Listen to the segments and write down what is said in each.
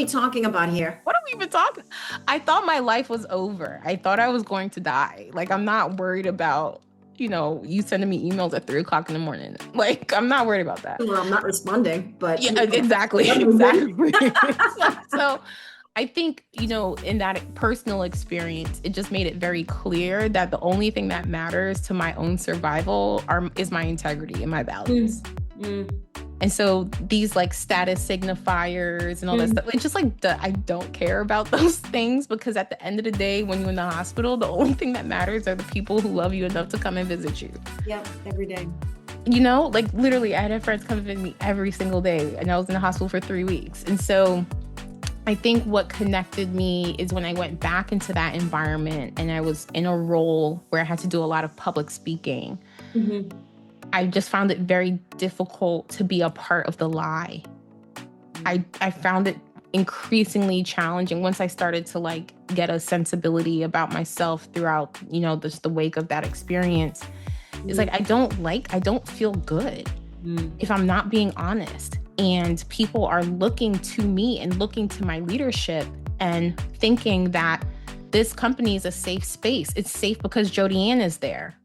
we talking about here? What are we even talking? I thought my life was over. I thought I was going to die. Like, I'm not worried about, you sending me emails at 3 o'clock in the morning. Like, I'm not worried about that. Well, I'm not responding, but Yeah, exactly. I'm moving. Exactly. So I think, in that personal experience, it just made it very clear that the only thing that matters to my own survival is my integrity and my values. Mm. And so these like status signifiers and all that stuff, it's just like, I don't care about those things, because at the end of the day, when you're in the hospital, the only thing that matters are the people who love you enough to come and visit you. Yep, every day. Like literally, I had friends come and visit me every single day, and I was in the hospital for 3 weeks. And so I think what connected me is when I went back into that environment and I was in a role where I had to do a lot of public speaking. Mm-hmm. I just found it very difficult to be a part of the lie. I found it increasingly challenging once I started to like get a sensibility about myself throughout, just the wake of that experience. It's like, I don't feel good if I'm not being honest. And people are looking to me and looking to my leadership and thinking that this company is a safe space. It's safe because Jodi-Ann is there.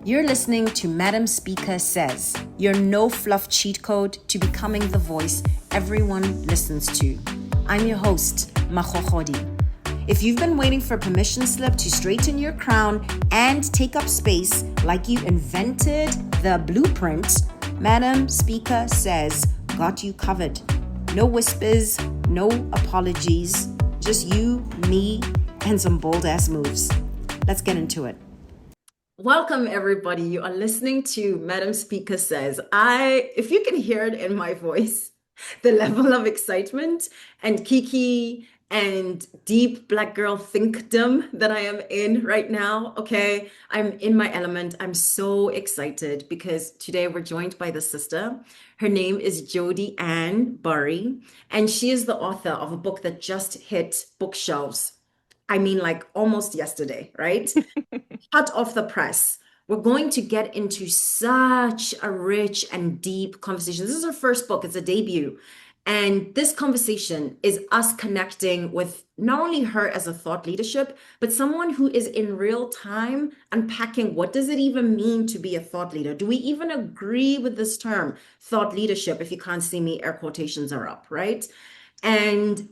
You're listening to Madam Speaker Says, your no-fluff cheat code to becoming the voice everyone listens to. I'm your host, Machochodi. If you've been waiting for a permission slip to straighten your crown and take up space like you invented the blueprint, Madam Speaker Says got you covered. No whispers, no apologies, just you, me, and some bold-ass moves. Let's get into it. Welcome, everybody. You are listening to Madam Speaker Says. If you can hear it in my voice, the level of excitement and kiki and deep Black girl thinkdom that I am in right now. Okay, I'm in my element. I'm so excited because today we're joined by the sister. Her name is Jodi-Ann Burey, and she is the author of a book that just hit bookshelves. I mean, like almost yesterday, right? Hot off the press. We're going to get into such a rich and deep conversation. This is her first book, it's a debut. And this conversation is us connecting with not only her as a thought leadership, but someone who is in real time unpacking what does it even mean to be a thought leader? Do we even agree with this term, thought leadership? If you can't see me, air quotations are up, right? And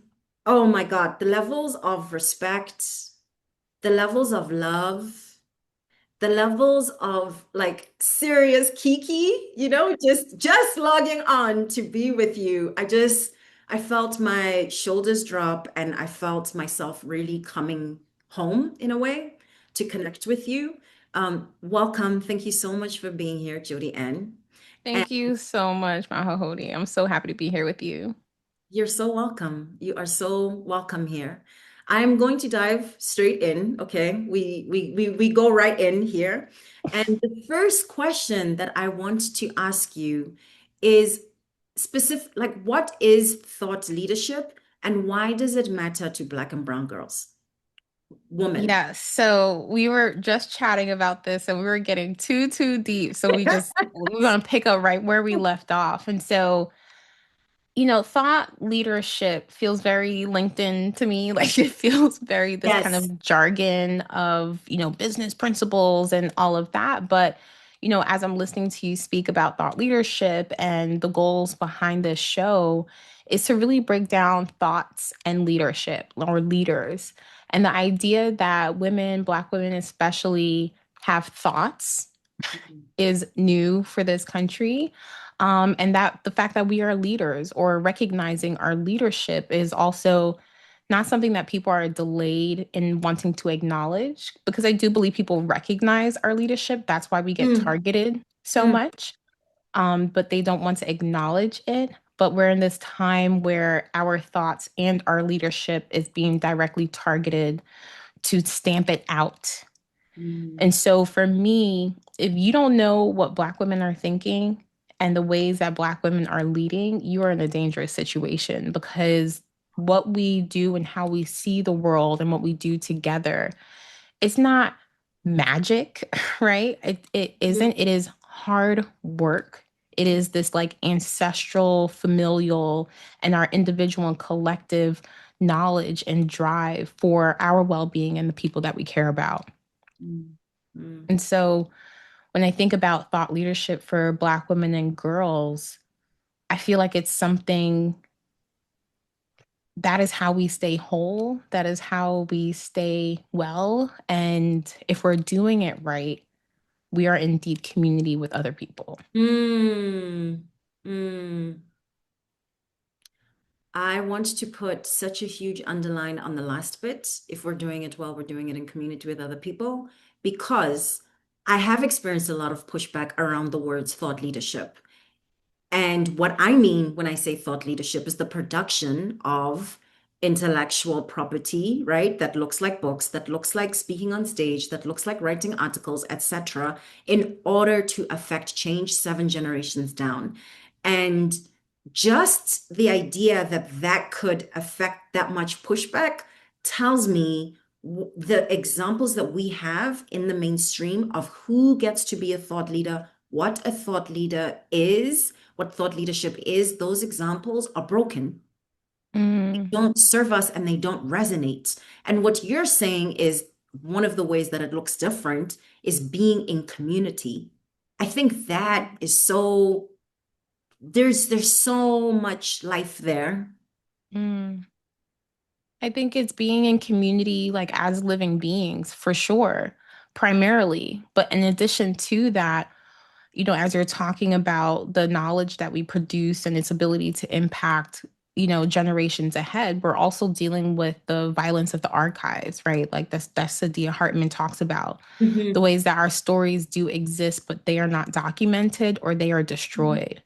oh my God, the levels of respect, the levels of love, the levels of like serious kiki, just logging on to be with you. I felt my shoulders drop and I felt myself really coming home in a way to connect with you. Welcome. Thank you so much for being here, Jodi-Ann. Thank you so much, Mahahodi. I'm so happy to be here with you. You're so welcome. You are so welcome here. I'm going to dive straight in, okay? We go right in here. And the first question that I want to ask you is specific, like what is thought leadership and why does it matter to Black and brown girls? Women. Yeah, so we were just chatting about this and we were getting too deep. So we're going to pick up right where we left off. And so thought leadership feels very LinkedIn to me. Like it feels very this kind Yes. of jargon of, business principles and all of that. But, as I'm listening to you speak about thought leadership and the goals behind this show is to really break down thoughts and leadership or leaders. And the idea that women, Black women especially, have thoughts is new for this country. And that the fact that we are leaders or recognizing our leadership is also not something that people are delayed in wanting to acknowledge, because I do believe people recognize our leadership. That's why we get Mm, targeted so mm, much, but they don't want to acknowledge it. But we're in this time where our thoughts and our leadership is being directly targeted to stamp it out. mm, And so for me, if you don't know what Black women are thinking and the ways that Black women are leading, you are in a dangerous situation, because what we do and how we see the world and what we do together, it's not magic, right? It mm, isn't. It is hard work. It is this like ancestral, familial, and our individual and collective knowledge and drive for our well being and the people that we care about. Mm, mm, And so when I think about thought leadership for Black women and girls, I feel like it's something that is how we stay whole, that is how we stay well. And if we're doing it right, we are in deep community with other people. mm, mm. I want to put such a huge underline on the last bit. If we're doing it well, we're doing it in community with other people, because I have experienced a lot of pushback around the words thought leadership. And what I mean when I say thought leadership is the production of intellectual property, right? That looks like books, that looks like speaking on stage, that looks like writing articles, etc., in order to affect change 7 generations down. And just the idea that that could affect that much pushback tells me the examples that we have in the mainstream of who gets to be a thought leader, what a thought leader is, what thought leadership is, those examples are broken. They Mm, don't serve us and they don't resonate. And what you're saying is one of the ways that it looks different is being in community. I think that is so there's so much life there. mm. I think it's being in community, like as living beings, for sure, primarily. But in addition to that, as you're talking about the knowledge that we produce and its ability to impact, generations ahead, we're also dealing with the violence of the archives, right? Like that's Sadia Hartman talks about the Mhm. ways that our stories do exist, but they are not documented or they are destroyed.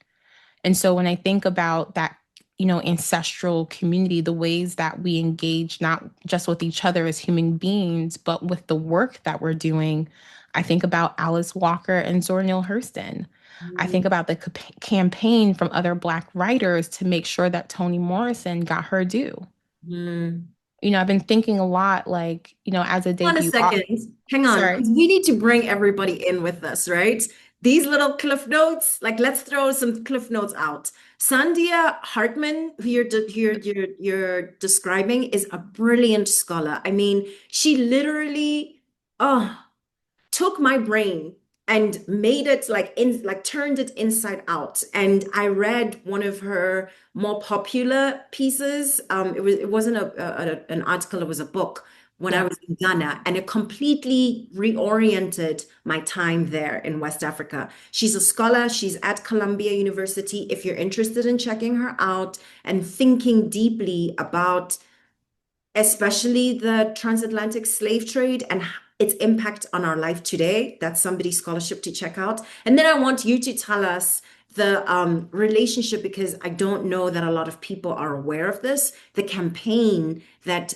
And so when I think about that, ancestral community, the ways that we engage not just with each other as human beings, but with the work that we're doing, I think about Alice Walker and Zora Neale Hurston. I think about the campaign from other Black writers to make sure that Toni Morrison got her due. Mhm. I've been thinking a lot, like, as a On a debut author. second. Hang on, Sorry. because we need to bring everybody in with us, right? These little cliff notes, like let's throw some cliff notes out. Sandia Hartman, who you're describing, is a brilliant scholar. I mean, she literally, oh, took my brain and made it like turned it inside out. And I read one of her more popular pieces. It wasn't an article, it was a book when I Yeah. was in Ghana, and it completely reoriented my time there in West Africa. She's a scholar, she's at Columbia University. If you're interested in checking her out and thinking deeply about especially the transatlantic slave trade and its impact on our life today. That's somebody's scholarship to check out. And then I want you to tell us the relationship, because I don't know that a lot of people are aware of this, the campaign that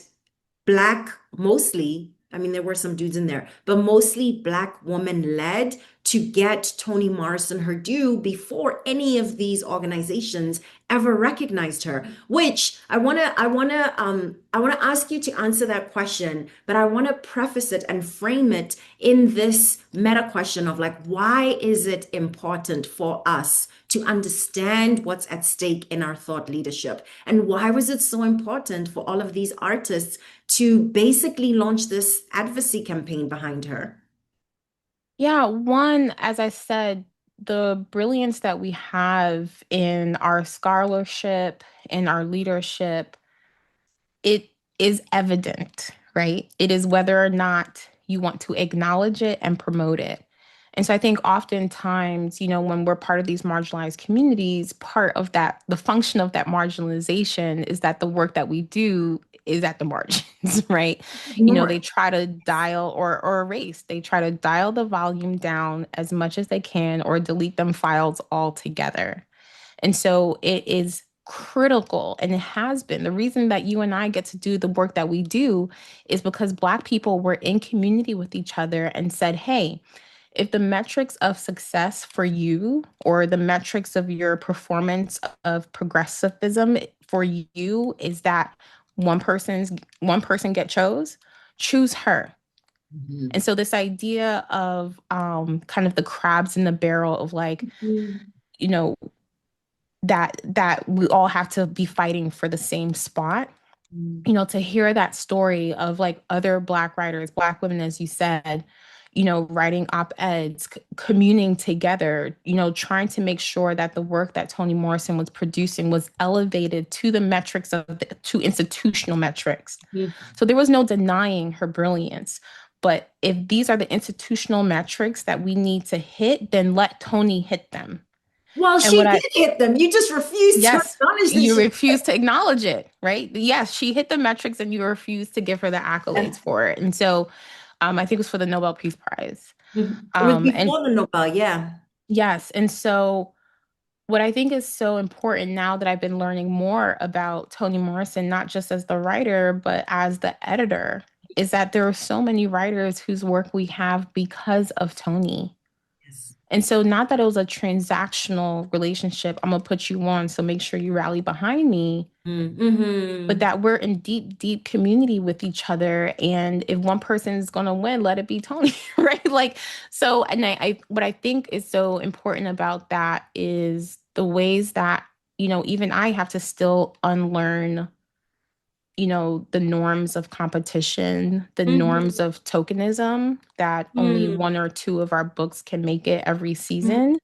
Black, mostly, I mean, there were some dudes in there, but mostly Black woman led to get Toni Morrison her due before any of these organizations ever recognized her. Which I wanna ask you to answer that question, but I want to preface it and frame it in this meta question of like, why is it important for us to understand what's at stake in our thought leadership? And why was it so important for all of these artists to basically launch this advocacy campaign behind her? Yeah, one, as I said, the brilliance that we have in our scholarship, in our leadership, it is evident, right? It is whether or not you want to acknowledge it and promote it. And so I think oftentimes, when we're part of these marginalized communities, part of that, the function of that marginalization is that the work that we do is at the margins, right? They Ignored. try to dial or erase, they try to dial the volume down as much as they can or delete them files altogether. And so it is critical, and it has been. The reason that you and I get to do the work that we do is because Black people were in community with each other and said, hey, if the metrics of success for you or the metrics of your performance of progressivism for you is that one person get chose, choose her. Mhm. And so this idea of kind of the crabs in the barrel of like, Mhm. you know, that we all have to be fighting for the same spot. Mm. You know, to hear that story of like other Black writers, Black women, as you said, you know, writing op-eds, communing together, you know, trying to make sure that the work that Toni Morrison was producing was elevated to the metrics of to institutional metrics. Mm. So there was no denying her brilliance. But if these are the institutional metrics that we need to hit, then let Toni hit them. Well, And what she I, did hit them. You just refused to yes, acknowledge that you she refuse to acknowledge it, right? Yes, she hit the metrics and you refuse to give her the accolades did. for it. And so I think it was for the Nobel Peace Prize. It was And before the Nobel, yeah. yes, and so what I think is so important now that I've been learning more about Toni Morrison, not just as the writer, but as the editor, is that there are so many writers whose work we have because of Toni. Yes. And so, not that it was a transactional relationship, I'm gonna put you on, so make sure you rally behind me, but Mm-hmm. that we're in deep, deep community with each other. And if one person is gonna win, let it be Toni, right? Like, so, and what I think is so important about that is the ways that, you know, even I have to still unlearn, you know, the norms of competition, the norms Mm-hmm. of tokenism, that only one or two of our books can make it every Mm-hmm. season,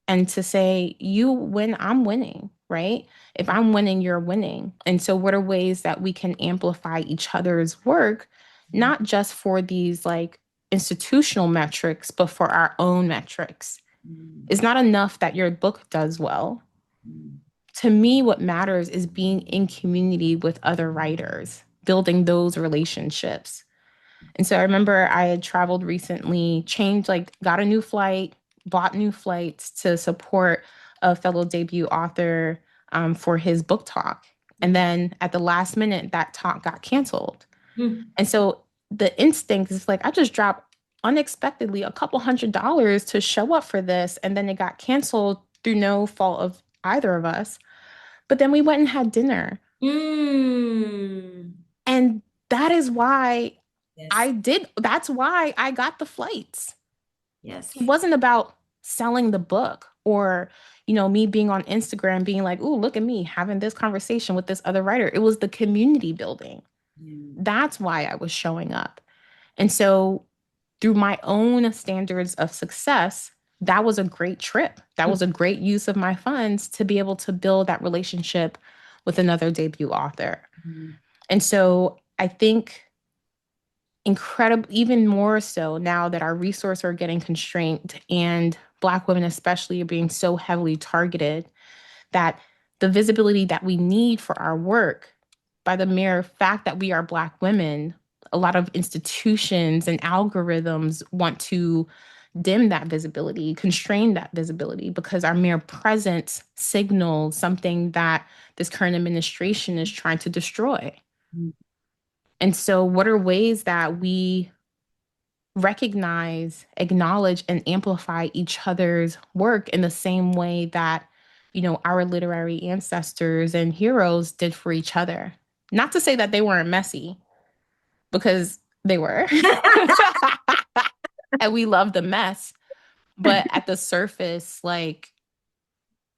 and to say, you win, I'm winning, right? If I'm winning, you're winning. And so, what are ways that we can amplify each other's work, not just for these like institutional metrics, but for our own metrics? It's not enough that your book does well. To me, what matters is being in community with other writers, building those relationships. And so I remember I had traveled recently, changed, like, got a new flight, bought new flights to support a fellow debut author for his book talk. And then at the last minute, that talk got canceled. Mm-hmm. And so the instinct is like, I just dropped unexpectedly a couple $100 to show up for this. And then it got canceled through no fault of either of us. But then we went and had dinner. Mm. And that is why Yes. that's why I got the flights. It Yes. wasn't about selling the book or, you know, me being on Instagram being like, "Ooh, look at me having this conversation with this other writer." It was the community building. Mm. That's why I was showing up. And so through my own standards of success, that was a great trip. That was a great use of my funds to be able to build that relationship with another debut author. Mm. And so I think incredible, even more so now that our resources are getting constrained and Black women especially are being so heavily targeted, that the visibility that we need for our work, by the mere fact that we are Black women, a lot of institutions and algorithms want to dim that visibility, constrain that visibility, because our mere presence signals something that this current administration is trying to destroy. Mm. And so, what are ways that we recognize, acknowledge, and amplify each other's work in the same way that, you know, our literary ancestors and heroes did for each other? Not to say that they weren't messy, because they were. And we love the mess. But at the surface, like,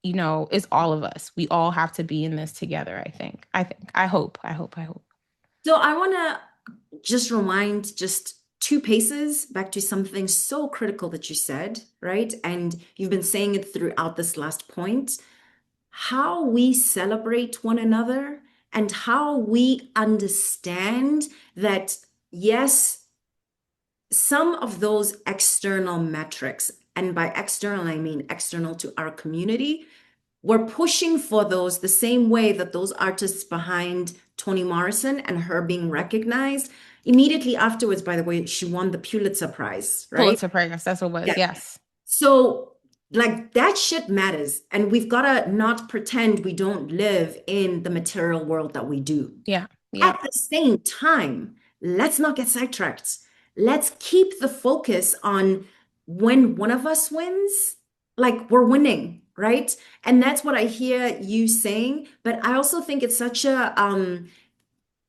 you know, it's all of us. We all have to be in this together, I think. I hope. So I want to just rewind just two paces back to something so critical that you said, right? And you've been saying it throughout this last point, how we celebrate one another and how we understand that, yes, some of those external metrics, and by external, I mean external to our community, we're pushing for those the same way that those artists behind Toni Morrison and her being recognized. Immediately afterwards, by the way, she won the Pulitzer Prize, right? Pulitzer Prize, that's what it was. Yeah. Yes. So, like, that shit matters. And we've got to not pretend we don't live in the material world that we do. Yeah. Yeah. At the same time, let's not get sidetracked. Let's keep the focus on when one of us wins, like we're winning, right? And that's what I hear you saying. But I also think it's such a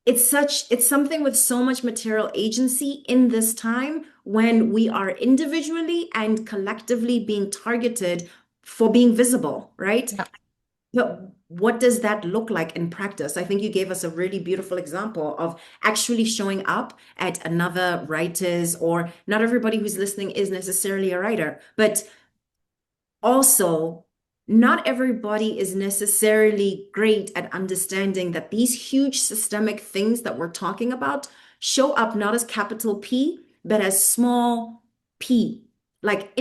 it's something with so much material agency in this time when we are individually and collectively being targeted for being visible, right? Yeah. But what does that look like in practice? I think you gave us a really beautiful example of actually showing up at another writer's, or not everybody who's listening is necessarily a writer, but also, not everybody is necessarily great at understanding that these huge systemic things that we're talking about show up not as capital P, but as small p. Like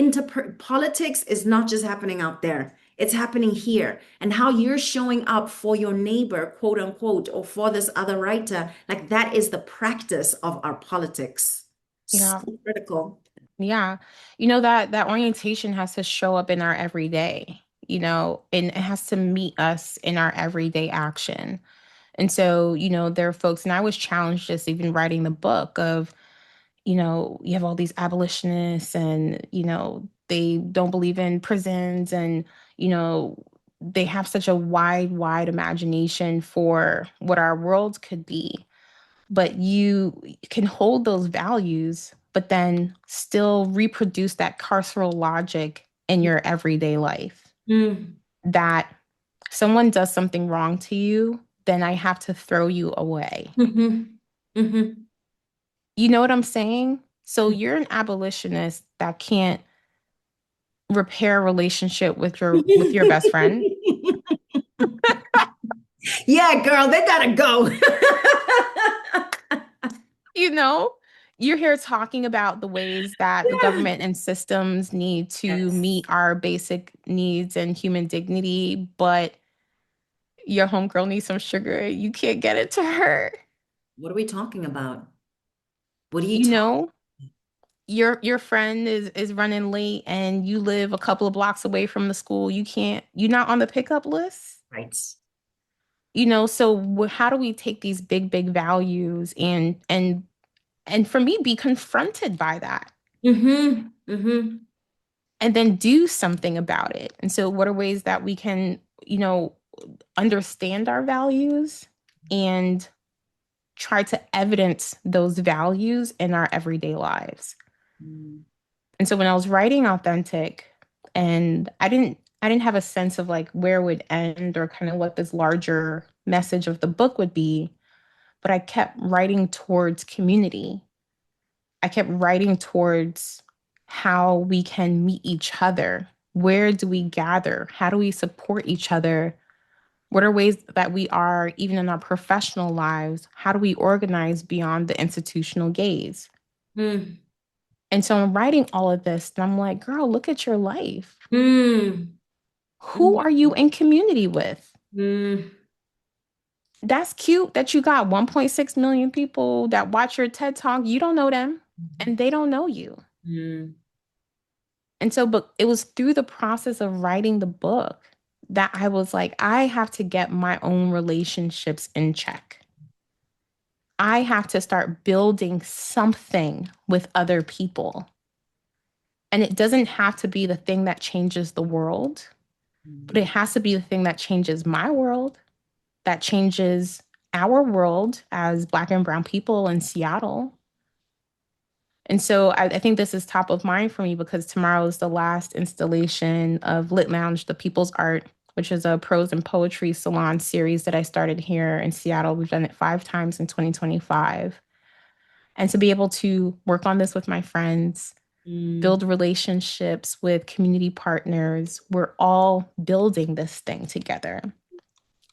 politics is not just happening out there, it's happening here. And how you're showing up for your neighbor, quote unquote, or for this other writer, like that is the practice of our politics. So Yeah. critical. Yeah. That orientation has to show up in our everyday, and it has to meet us in our everyday action. And so, there are folks, and I was challenged just even writing the book of, you have all these abolitionists and, they don't believe in prisons and, they have such a wide imagination for what our world could be. But you can hold those values, but then still reproduce that carceral logic in your everyday life. Mm. That someone does something wrong to you, then I have to throw you away. Mhm. Mhm. You know what I'm saying? So you're an abolitionist that can't repair a relationship with your best friend. Yeah, girl, they gotta go. You know, you're here talking about the ways that the Yeah. government and systems need to Yes. meet our basic needs and human dignity, but your homegirl needs some sugar. You can't get it to her. What are we talking about? What are you You talking know, your friend is running late and you live a couple of blocks away from the school. You're not on the pickup list. right? So how do we take these big values and for me be confronted by that Mm-hmm. Mm-hmm. and then do something about it? And so what are ways that we can, understand our values and try to evidence those values in our everyday lives? Mm. And so when I was writing Authentic, and I didn't have a sense of like where it would end or kind of what this larger message of the book would be, but I kept writing towards community. I kept writing towards how we can meet each other. Where do we gather? How do we support each other? What are ways that we are, even in our professional lives, how do we organize beyond the institutional gaze? Mm. And so I'm writing all of this, and I'm like, girl, look at your life. Mm. Who are you in community with? Mm. That's cute that you got 1.6 million people that watch your TED Talk. You don't know them, and they don't know you. Mm. And so, but it was through the process of writing the book that I was like, I have to get my own relationships in check. I have to start building something with other people. And it doesn't have to be the thing that changes the world, but it has to be the thing that changes my world, that changes our world as Black and Brown people in Seattle. And so I think this is top of mind for me because tomorrow is the last installation of Lit Lounge, The People's Art, which is a prose and poetry salon series that I started here in Seattle. We've done it 5 times in 2025. And to be able to work on this with my friends, Mm. build relationships with community partners, we're all building this thing together.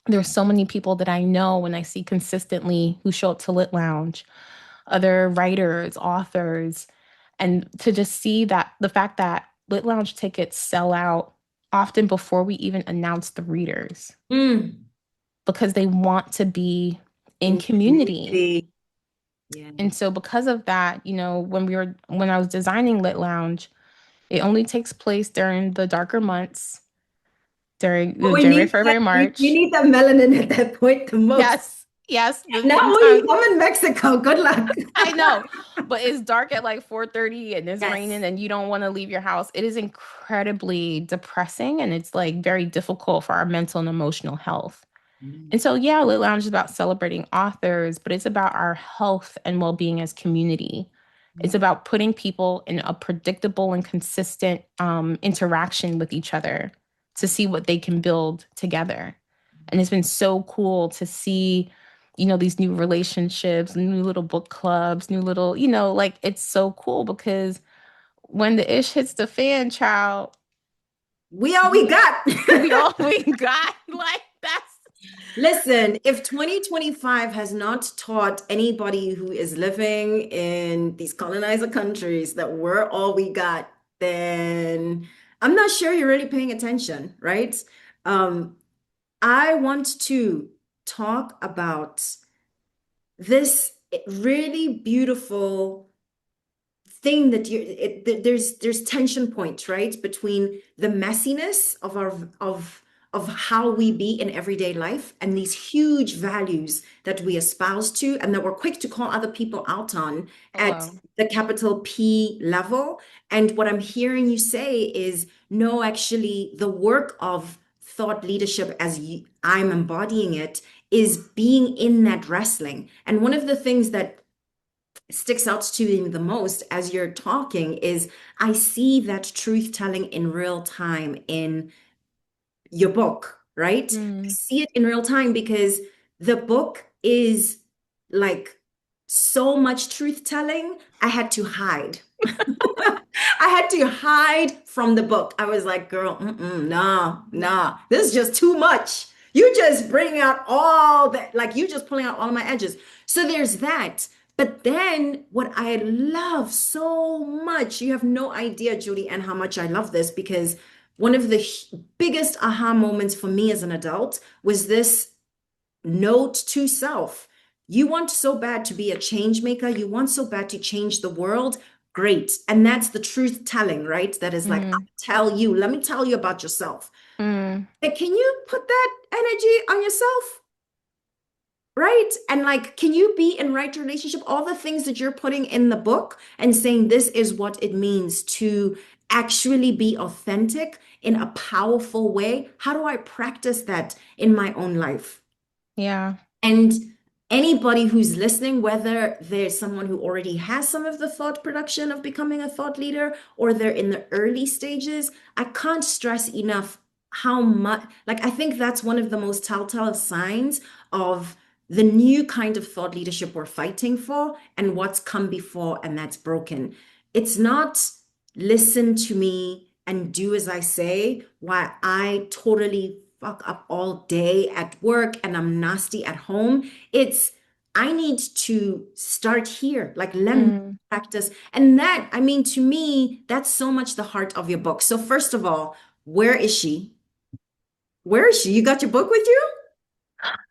There's so many people that I know and I see consistently who show up to Lit Lounge, other writers, authors, and to just see that the fact that Lit Lounge tickets sell out often before we even announce the readers Mm. because they want to be in In community. community. Yeah. And so because of that, when I was designing Lit Lounge, it only takes place during the darker months, during But we January, need that, February, we March. need that melanin at that point the most. Yes, Now in we, time. I'm in Mexico. Good luck. I know, but it's dark at like 4:30 and it's raining Yes. and you don't want to leave your house. It is incredibly depressing and it's like very difficult for our mental and emotional health. Mm. And so, yeah, Lit Lounge is about celebrating authors, but it's about our health and well-being as community. It's about putting people in a predictable and consistent interaction with each other. to see what they can build together. And it's been so cool to see, these new relationships, new little book clubs, new little, like it's so cool because when the ish hits the fan, child, We all we got. we all we got. Like that's Listen, if 2025 has not taught anybody who is living in these colonizer countries that we're all we got, then I'm not sure you're really paying attention, right? Um, I want to talk about this really beautiful thing that there's tension points, right, between the messiness of our of how we be in everyday life and these huge values that we espouse to and that we're quick to call other people out on at hello. the capital P level. And what I'm hearing you say is no, actually, the work of thought leadership as I'm embodying it is being in that wrestling. And one of the things that sticks out to me the most as you're talking is I see that truth telling in real time in your book, right? I Mm. see it in real time because the book is like so much truth telling. I had to hide. I had to hide from the book. I was like, girl, nah, nah, this is just too much. You just bring out all that, like you just pulling out all my edges. So there's that. But then what I love so much, you have no idea, Judy, and how much I love this because one of the biggest aha moments for me as an adult was this note to self. You want so bad to be a change maker. You want so bad to change the world. Great. And that's the truth telling, right? That is like, Mm. I'll tell you, let me tell you about yourself. Mm. And can you put that energy on yourself? Right? And like, can you be in right relationship? All the things that you're putting in the book and saying this is what it means to actually be authentic in a powerful way. How do I practice that in my own life? Yeah. And anybody who's listening, whether there's someone who already has some of the thought production of becoming a thought leader or they're in the early stages, I can't stress enough how much, like, I think that's one of the most telltale signs of the new kind of thought leadership we're fighting for and what's come before and that's broken. It's not listen to me and do as I say, while I totally fuck up all day at work and I'm nasty at home. It's I need to start here. Like let me Mm. practice. And that, I mean, to me, that's so much the heart of your book. So first of all, where is she? Where is she? You got your book with you?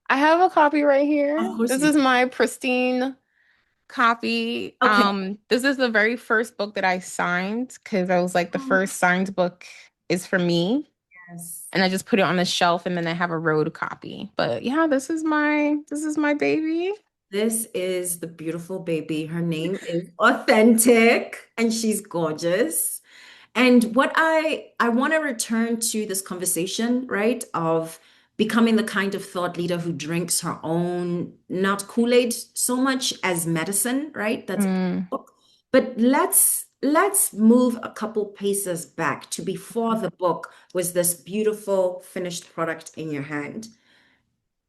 I have a copy right Of here. course This you is do. my pristine copy. Okay. This is the very first book that I signed because I was like, the Oh, first signed book is for me. yes. And I just put it on the shelf and then I have a road copy. But yeah, this is my baby. This is the beautiful baby. Her name is Authentic and she's gorgeous. And what I want to return to this conversation, right, of becoming the kind of thought leader who drinks her own, not Kool-Aid so much as medicine, right? That's Mm. book. But let's move a couple paces back to before the book was this beautiful finished product in your hand.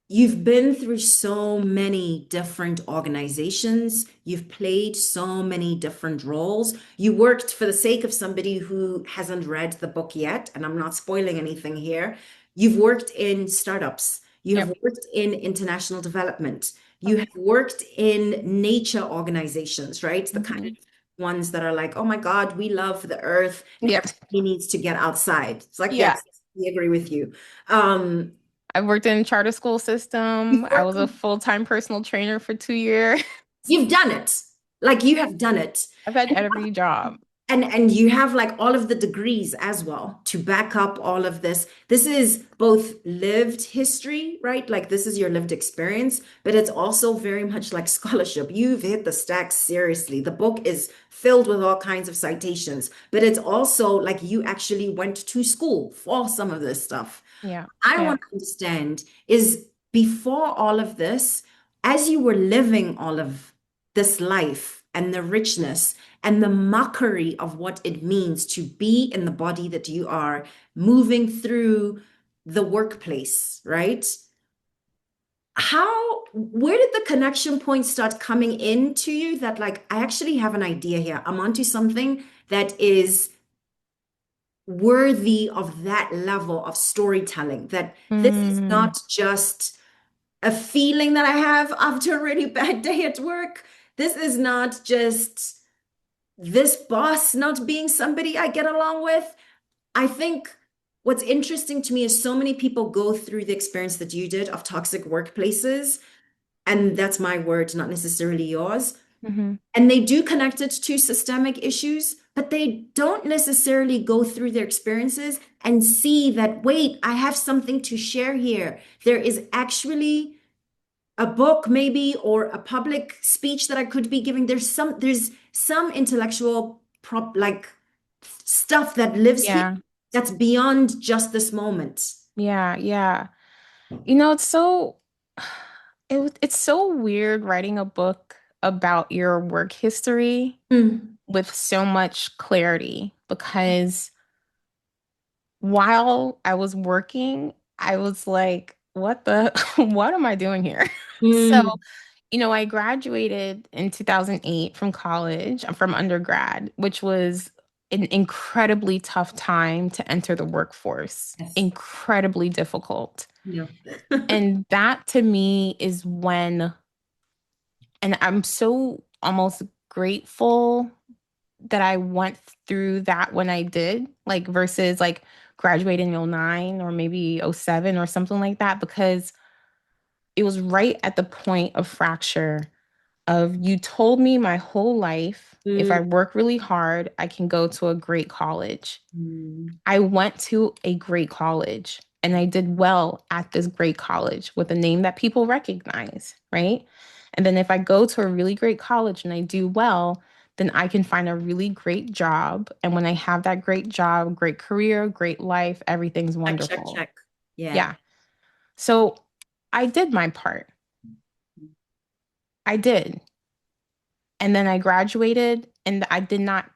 You've been through so many different organizations. You've played so many different roles. You worked for the sake of somebody who hasn't read the book yet, and I'm not spoiling anything here. You've worked in startups. You have Yep. worked in international development. You Yep. have worked in nature organizations, right? The kind of Mhm. ones that are like, oh my God, we love the earth and Yep. everybody needs to get outside. It's like, Yeah. yes, we agree with you. Um, I worked in charter school system. you've I worked was a full-time personal trainer for 2 years. You've done it. Like you have done it. I've had every job. And you have like all of the degrees as well to back up all of this. This is both lived history, right? Like this is your lived experience, but it's also very much like scholarship. You've hit the stacks seriously. The book is filled with all kinds of citations, but it's also like you actually went to school for some of this stuff. Yeah. I Yeah. want to understand is before all of this, as you were living all of this life, and the richness and the mockery of what it means to be in the body that you are moving through the workplace, right? Where did the connection points start coming into you that, like, I actually have an idea here. I'm onto something that is worthy of that level of storytelling, that this is Mm, not just a feeling that I have after a really bad day at work. This is not just this boss not being somebody I get along with. I think what's interesting to me is so many people go through the experience that you did of toxic workplaces, and that's my word, not necessarily yours. mhm. And they do connect it to systemic issues, but they don't necessarily go through their experiences and see that, wait, I have something to share here. There is actually a book maybe or a public speech that I could be giving. There's some intellectual like stuff that lives here Yeah, that's beyond just this moment. yeah, yeah. You know, it's so it's so weird writing a book about your work history Mm. with so much clarity because while I was working, I was like, what the what am I doing here? So, Mm. I graduated in 2008 from college, from undergrad, which was an incredibly tough time to enter the workforce, Yes. incredibly difficult. No. And that to me is when, and I'm so almost grateful that I went through that when I did, like versus like graduating in '09 or maybe '07 or something like that, because it was right at the point of fracture of you told me my whole life, if Mm. I work really hard, I can go to a great college. Mm. I went to a great college and I did well at this great college with a name that people recognize, right? And then if I go to a really great college and I do well, then I can find a really great job. And when I have that great job, great career, great life, everything's Check, check, wonderful. check. Yeah. Yeah. So I did my part. I did. And then I graduated and I did not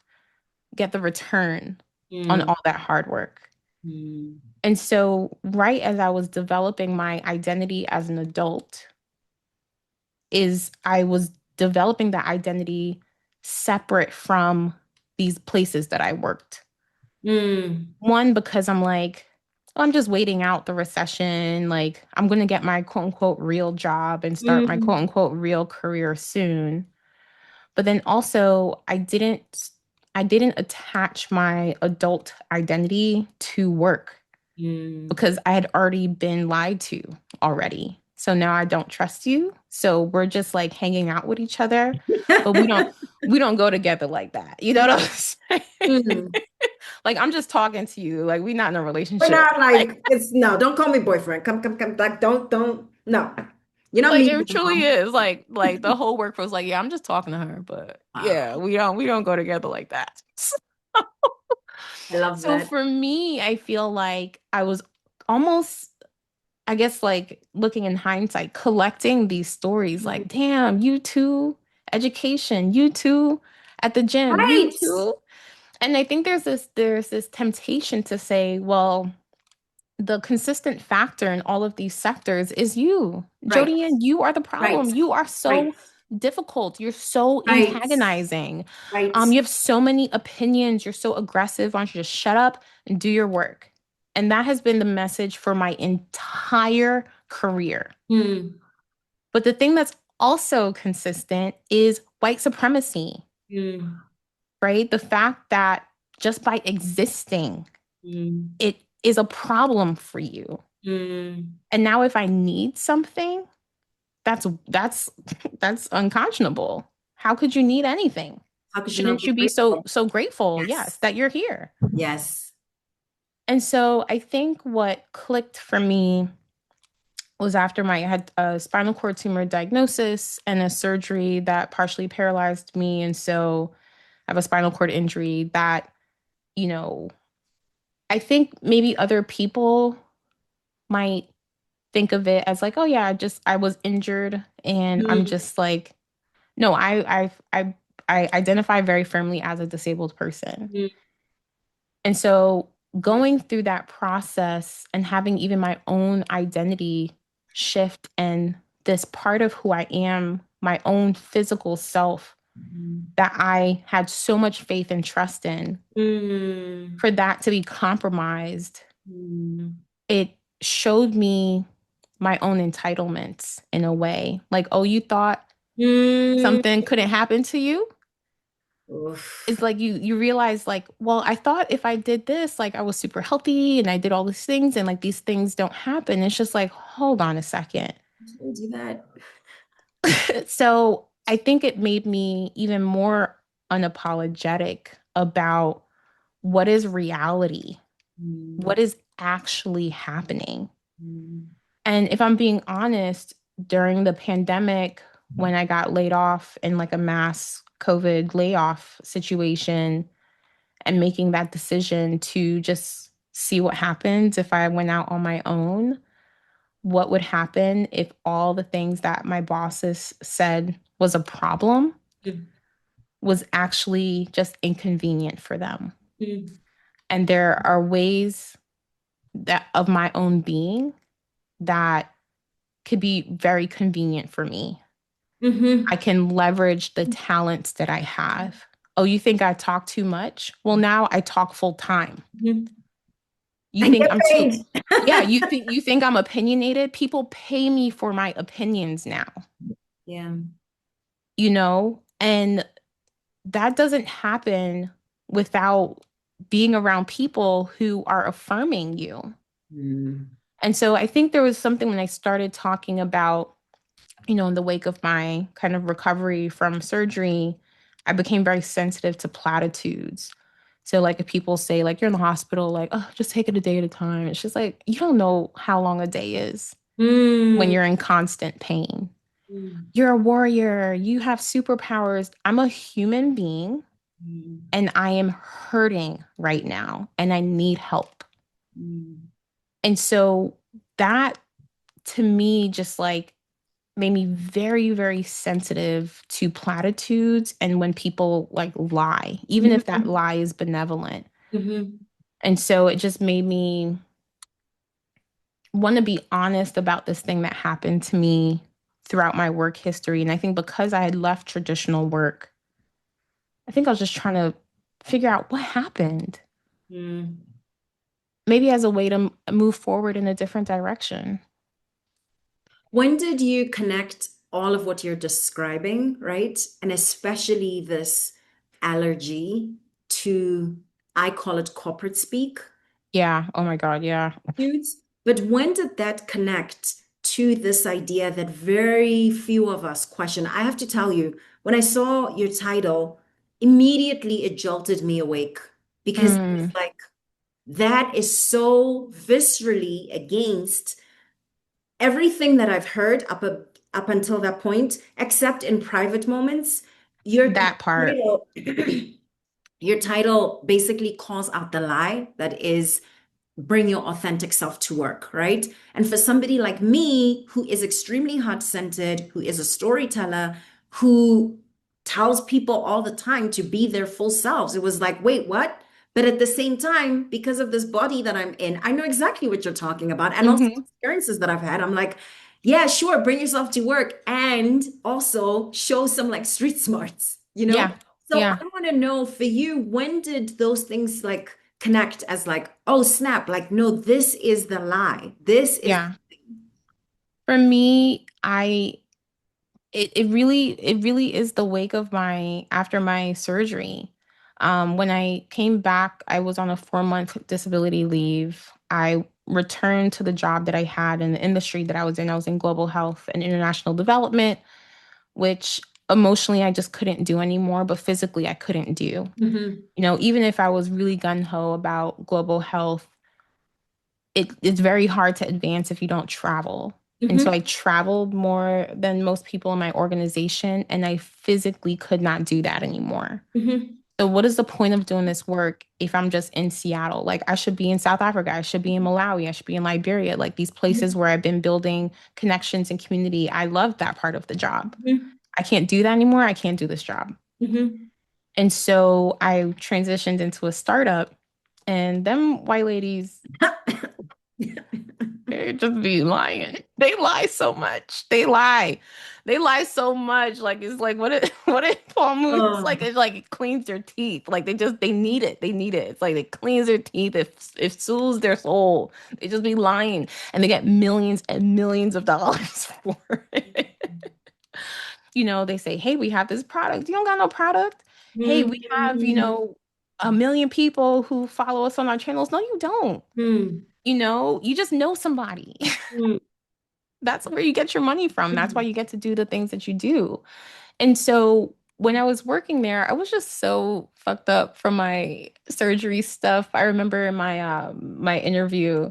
get the return on Mm. all that hard work. Mm. And so, right as I was developing my identity as an adult, is I was developing that identity separate from these places that I worked. Mm. One, because I'm like, oh, I'm just waiting out the recession. Like, I'm going to get my quote unquote real job and start my Mm. quote unquote real career soon. But then also, I didn't attach my adult identity to work Mm. because I had already been lied to already. So now I don't trust you. So we're just like hanging out with each other, but we don't go together like that. You know what I'm saying? Mm. Like I'm just talking to you. Like we're not in a We're relationship. not like it's no, don't call me boyfriend. Come. Like, don't. No. You're not Like meeting it my truly mom. is. Like the whole workforce, like, yeah, I'm just talking to her, but Wow. yeah, we don't go together like that. I love So that. for me, I feel like I was almost, I guess, like looking in hindsight, collecting these stories Mm. like, damn, you too, education, you too, at the gym, you Right. too. And I think there's this temptation to say, well, the consistent factor in all of these sectors is you. Right. Jodi-Ann, you are the Right. problem. You are Right. so difficult. You're so Right. antagonizing. Right. You have so many opinions. You're so aggressive. Why don't you just shut up and do your work? And that has been the message for my entire career. Mm. But the thing that's also consistent is white supremacy, Mm. right? The fact that just by existing, Mm. it is a problem for you. Mm. And now if I need something, that's that's unconscionable. How could you need anything? How could you not Shouldn't be you be so grateful? so grateful, yes, Yes. that you're here? Yes. And so I think what clicked for me was after I had a spinal cord tumor diagnosis and a surgery that partially paralyzed me. And so I have a spinal cord injury that, you know, I think maybe other people might think of it as like, oh yeah, I was injured and I'm Mm. just like, no, I identify very firmly as a disabled person. Mm, And so going through that process and having even my own identity shift and this part of who I am, my own physical self that I had so much faith and trust in, mm, for that to be compromised, mm, it showed me my own entitlements in a way. Like, oh, you thought mm. something couldn't happen to you? Oof. It's like you realize like, well, I thought if I did this, like I was super healthy and I did all these things and like these things don't happen. It's just like, hold on a second. Told you that. So I think it made me even more unapologetic about what is reality, Mm, what is actually happening. mm, And if I'm being honest, during the pandemic, when I got laid off in like a mass COVID layoff situation, and making that decision to just see what happens if I went out on my own, what would happen if all the things that my bosses said was a problem mm, was actually just inconvenient for them. mm, And there are ways that of my own being that could be very convenient for me. I mhm, can leverage the talents that I have. Oh, you think I talk too much? Well, now I talk full time. mhm. You And think get I'm too, paid. yeah, you think I'm opinionated? People pay me for my opinions now, Yeah. and that doesn't happen without being around people who are affirming you. Mm, And so I think there was something when I started talking about, in the wake of my kind of recovery from surgery, I became very sensitive to platitudes. So like if people say like you're in the hospital, like, oh, just take it a day at a time. It's just like you don't know how long a day is when mm, you're in constant pain. mm, You're a warrior, you have superpowers. I'm a human being mm, and I am hurting right now and I need help. mm, And so that to me just like made me very, very sensitive to platitudes and when people like lie, even if that mhm, lie is benevolent. mhm, And so it just made me want to be honest about this thing that happened to me throughout my work history. And I think because I had left traditional work, I think I was just trying to figure out what happened, mm. maybe as a way to move forward in a different direction. When did you connect all of what you're describing, right? And especially this allergy to, I call it corporate speak, Yeah. Oh my God. Yeah. dudes. But when did that connect to this idea that very few of us question? I have to tell you, when I saw your title, immediately it jolted me awake because it was Mm, like, that is so viscerally against everything that I've heard up until that point, except in private moments. Your that part. title, your title basically calls out the lie that is bring your authentic self to work, right? And for somebody like me, who is extremely heart-centered, who is a storyteller, who tells people all the time to be their full selves, it was like, wait, what? But at the same time, because of this body that I'm in, I know exactly what you're talking about. And also Hmm. experiences that I've had, I'm like, yeah, sure, bring yourself to work and also show some like street smarts, you know? Yeah. So Yeah. I want to know for you, when did those things like connect as like, oh snap, like no, this is the lie. This is Yeah. For me, it really is the wake of my after my surgery. When I came back, I was on a 4-month disability leave. I returned to the job that I had in the industry that I was in. I was in global health and international development, which emotionally I just couldn't do anymore, but physically I couldn't do. hmm Even if I was really gun ho about global health, it's very hard to advance if you don't travel. And so hmm I traveled more than most people in my organization, and I physically could not do that anymore. hmm So, what is the point of doing this work if I'm just in Seattle? Like, I should be in South Africa, I should be in Malawi, I should be in Liberia, like these places where I've been building connections and community. I love that part of the job. hmm I can't do that anymore. I can't do this job. Mm-hmm. And so I transitioned into a startup, and them white ladies, they just be lying. They lie so much. They lie. They lie so much. Like it's like what it Paul Mooney it's Oh, like it cleans their teeth. Like they need it. They need it. It's like it cleans their teeth. It soothes their soul. They just be lying. And they get millions and millions of dollars for it. They say, hey, we have this product. You don't got no product. Hey, we have, mm-hmm. a million people who follow us on our channels. No, you don't. You just know somebody. Mm-hmm. That's where you get your money from. That's why you get to do the things that you do. And so when I was working there, I was just so fucked up from my surgery stuff. I remember in my interview,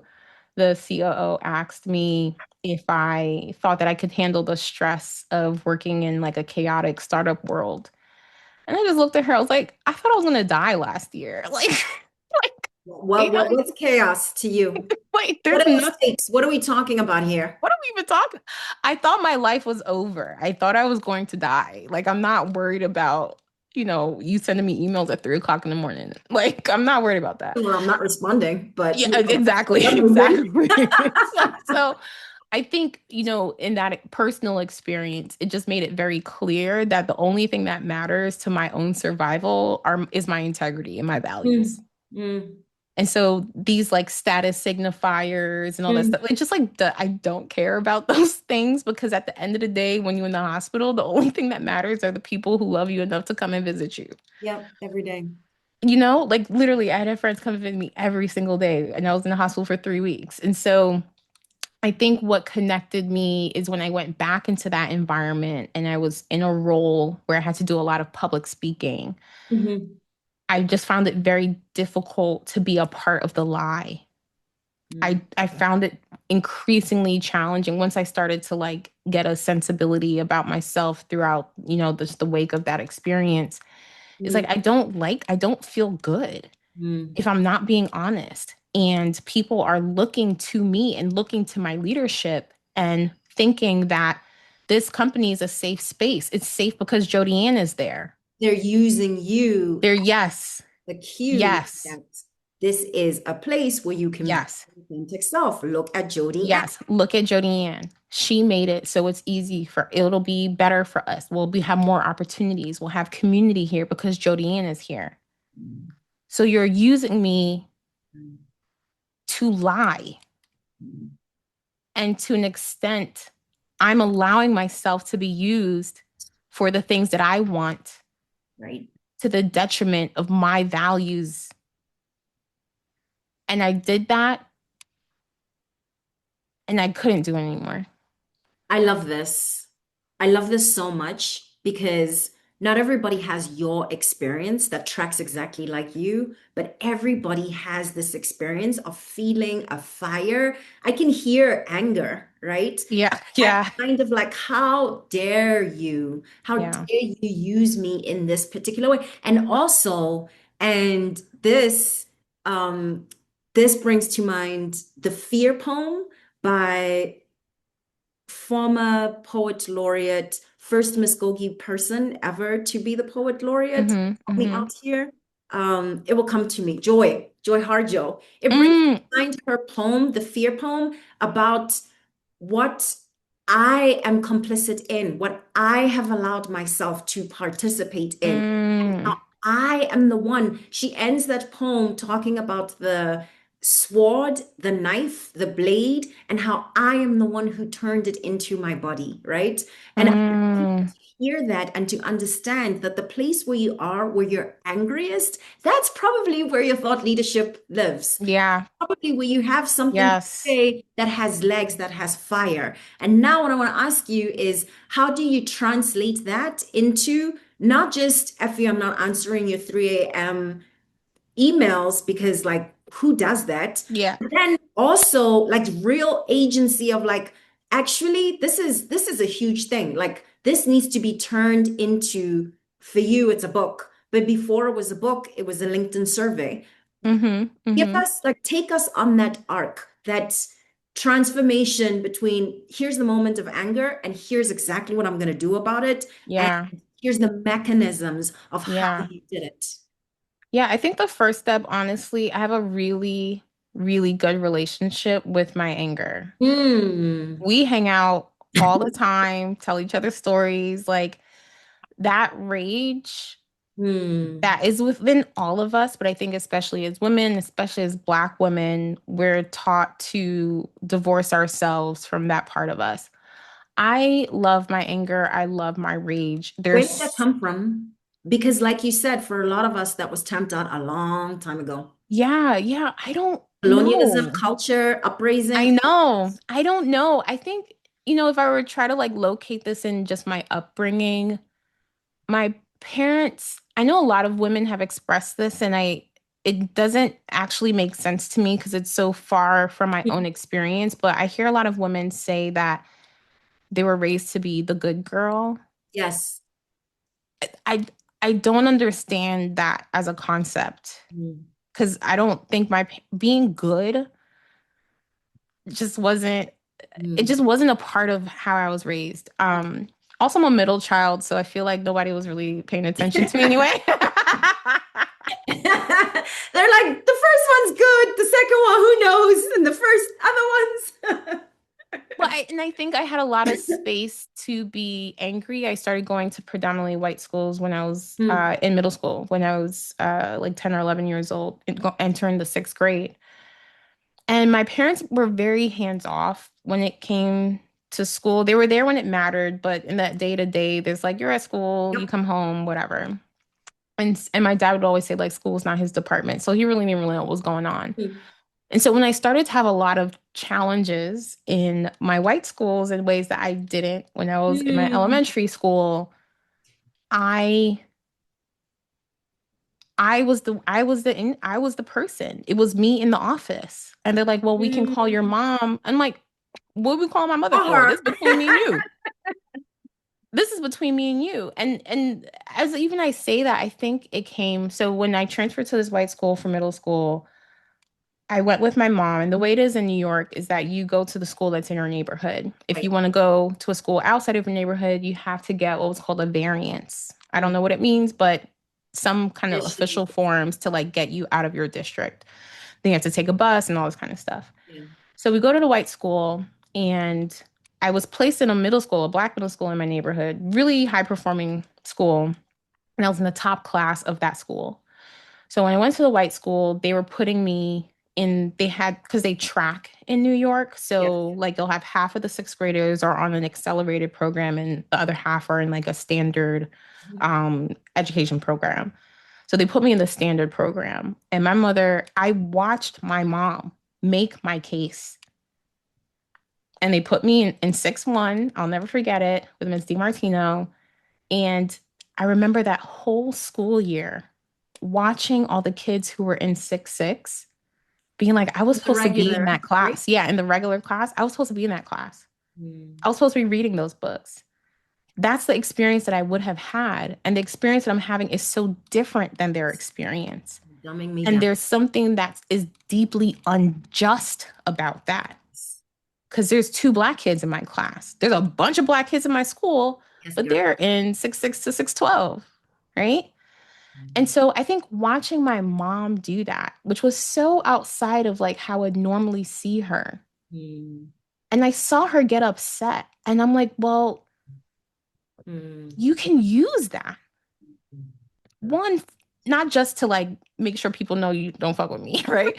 the COO asked me if I thought that I could handle the stress of working in like a chaotic startup world. And I just looked at her. I was like, I thought I was gonna die last year. Like, you know, What's chaos to you? like What there's are the nothing. stakes? What are we talking about here? What are we even talking? I thought my life was over. I thought I was going to die. Like, I'm not worried about, you sending me emails at 3 o'clock in the morning. Like, I'm not worried about that. Well, I'm not responding, but Yeah, exactly. I'm moving. Exactly. So I think, in that personal experience, it just made it very clear that the only thing that matters to my own survival is my integrity and my values. Mm, mm, And so these like status signifiers and all that mm. stuff, it's just like I don't care about those things because at the end of the day, when you're in the hospital, the only thing that matters are the people who love you enough to come and visit you. Yep, every day. Like literally, I had friends come and visit me every single day, and I was in the hospital for 3 weeks. And so I think what connected me is when I went back into that environment and I was in a role where I had to do a lot of public speaking. Mm-hmm. I just found it very difficult to be a part of the lie. I found it increasingly challenging once I started to like get a sensibility about myself throughout, just the wake of that experience. It's like I don't feel good Mm-hmm. if I'm not being honest. And people are looking to me and looking to my leadership and thinking that this company is a safe space. It's safe because Jodi-Ann is there. They're using you There, as yes, the cue yes, that this is a place where you can be yes. authentic self. Look at Jodi-Ann. Yes, look at Jodi-Ann. She made it so it's easy it'll be better for us. Have more opportunities. We'll have community here because Jodi-Ann is here. So you're using me to lie. And to an extent, I'm allowing myself to be used for the things that I want Right. to the detriment of my values. And I did that and I couldn't do it anymore. I love this. I love this so much because not everybody has your experience that tracks exactly like you, but everybody has this experience of feeling a fire. I can hear anger, right? Yeah, That yeah, kind of like, how dare you? How dare yeah. you use me in this particular way? And also, and this brings to mind the Fear poem by former poet laureate, first Muskogee person ever to be the poet laureate. Mm-hmm. Help me Mm-hmm. out here. It will come to me. Joy Harjo. It brings Mm, to mind her poem, the Fear poem, about what I am complicit in, what I have allowed myself to participate in. mm, Now, I am the one. She ends that poem talking about the sword, the knife, the blade, and how I am the one who turned it into my body, right? And I want mm. you to hear that and to understand that the place where you are, where you're angriest, that's probably where your thought leadership lives. Yeah, Probably where you have something to yes. say that has legs, that has fire. And now, what I want to ask you is how do you translate that into not just, Effie, I'm not answering your 3 a.m. emails because, like, who does that? Yeah. But then also, like, real agency of, like, actually, this is a huge thing. Like, this needs to be turned into, for you, it's a book. But before it was a book, it was a LinkedIn survey. Mm-hmm. Give Mm-hmm. us, like, take us on that arc, that transformation between here's the moment of anger and here's exactly what I'm going to do about it. And Yeah. Here's the mechanisms of how Yeah. you did it. Yeah, I think the first step, honestly, I have a really, really good relationship with my anger. Hmm. We hang out all the time, tell each other stories. Like that rage Hmm. that is within all of us, but I think especially as women, especially as Black women, we're taught to divorce ourselves from that part of us. I love my anger. I love my rage. Where did that come from? Because, like you said, for a lot of us, that was tamped out a long time ago. Yeah, I don't Colonialism, know. culture, upraising. I know. I don't know. I think, if I were to try to like locate this in just my upbringing, my parents, I know a lot of women have expressed this and it doesn't actually make sense to me because it's so far from my own experience, but I hear a lot of women say that they were raised to be the good girl. Yes. I I don't understand that as a concept Hmm. because I don't think being good just wasn't it Hmm. just wasn't a part of how I was raised. Also I'm a middle child, so I feel like nobody was really paying attention to me anyway. They're like, the first one's good, the second one, who knows? And the first other ones. Well, I think I had a lot of space to be angry. I started going to predominantly white schools when I was Hmm. in middle school, when I was like 10 or 11 years old, entering the sixth grade. And my parents were very hands off when it came to school. They were there when it mattered, but in that day to day, there's like, you're at school, you Yep. come home, whatever. And my dad would always say, like, school is not his department. So he really didn't really know what was going on. Hmm. And so when I started to have a lot of challenges in my white schools in ways that I didn't when I was in my Hmm. elementary school, I I was the person. It was me in the office. And they're like, "Well, we can call your Hmm. mom." I'm like, "What are we calling my mother Call for? This her. is between me and you. This is between me and you." And as even I say that, I think it came so when I transferred to this white school for middle school, I went with my mom, and the way it is in New York is that you go to the school that's in your neighborhood. If Right. you want to go to a school outside of your neighborhood, you have to get what was called a variance. I don't Hmm. know what it means, but some kind of Tradition. official forms to like get you out of your district. Then you have to take a bus and all this kind of stuff. Yeah. So we go to the white school, and I was placed in a middle school, a Black middle school in my neighborhood, really high performing school. And I was in the top class of that school. So when I went to the white school, they were putting me in, they had, because they track in New York. Yeah. So like they'll have half of the sixth graders are on an accelerated program and the other half are in like a standard education program. So they put me in the standard program. And my mother, I watched my mom make my case. And they put me in 6-1. I'll never forget it with Ms. DiMartino. And I remember that whole school year watching all the kids who were in 6-6 being like, I was The supposed to be in regular, that right? class. Yeah, in the regular class, I was supposed to be in that class. Hmm. I was supposed to be reading those books. That's the experience that I would have had. And the experience that I'm having is so different than their experience. Dumbing me And down. there's something that is deeply unjust about that. Because there's 2 Black kids in my class. There's a bunch of Black kids in my school, Yes, but girl. they're in 6-6 to 6-12, right? And so I think watching my mom do that, which was so outside of like how I'd normally see her, Hmm. and I saw her get upset, and I'm like, well, Hmm. you can use that. One, not just to like make sure people know you don't fuck with me, right?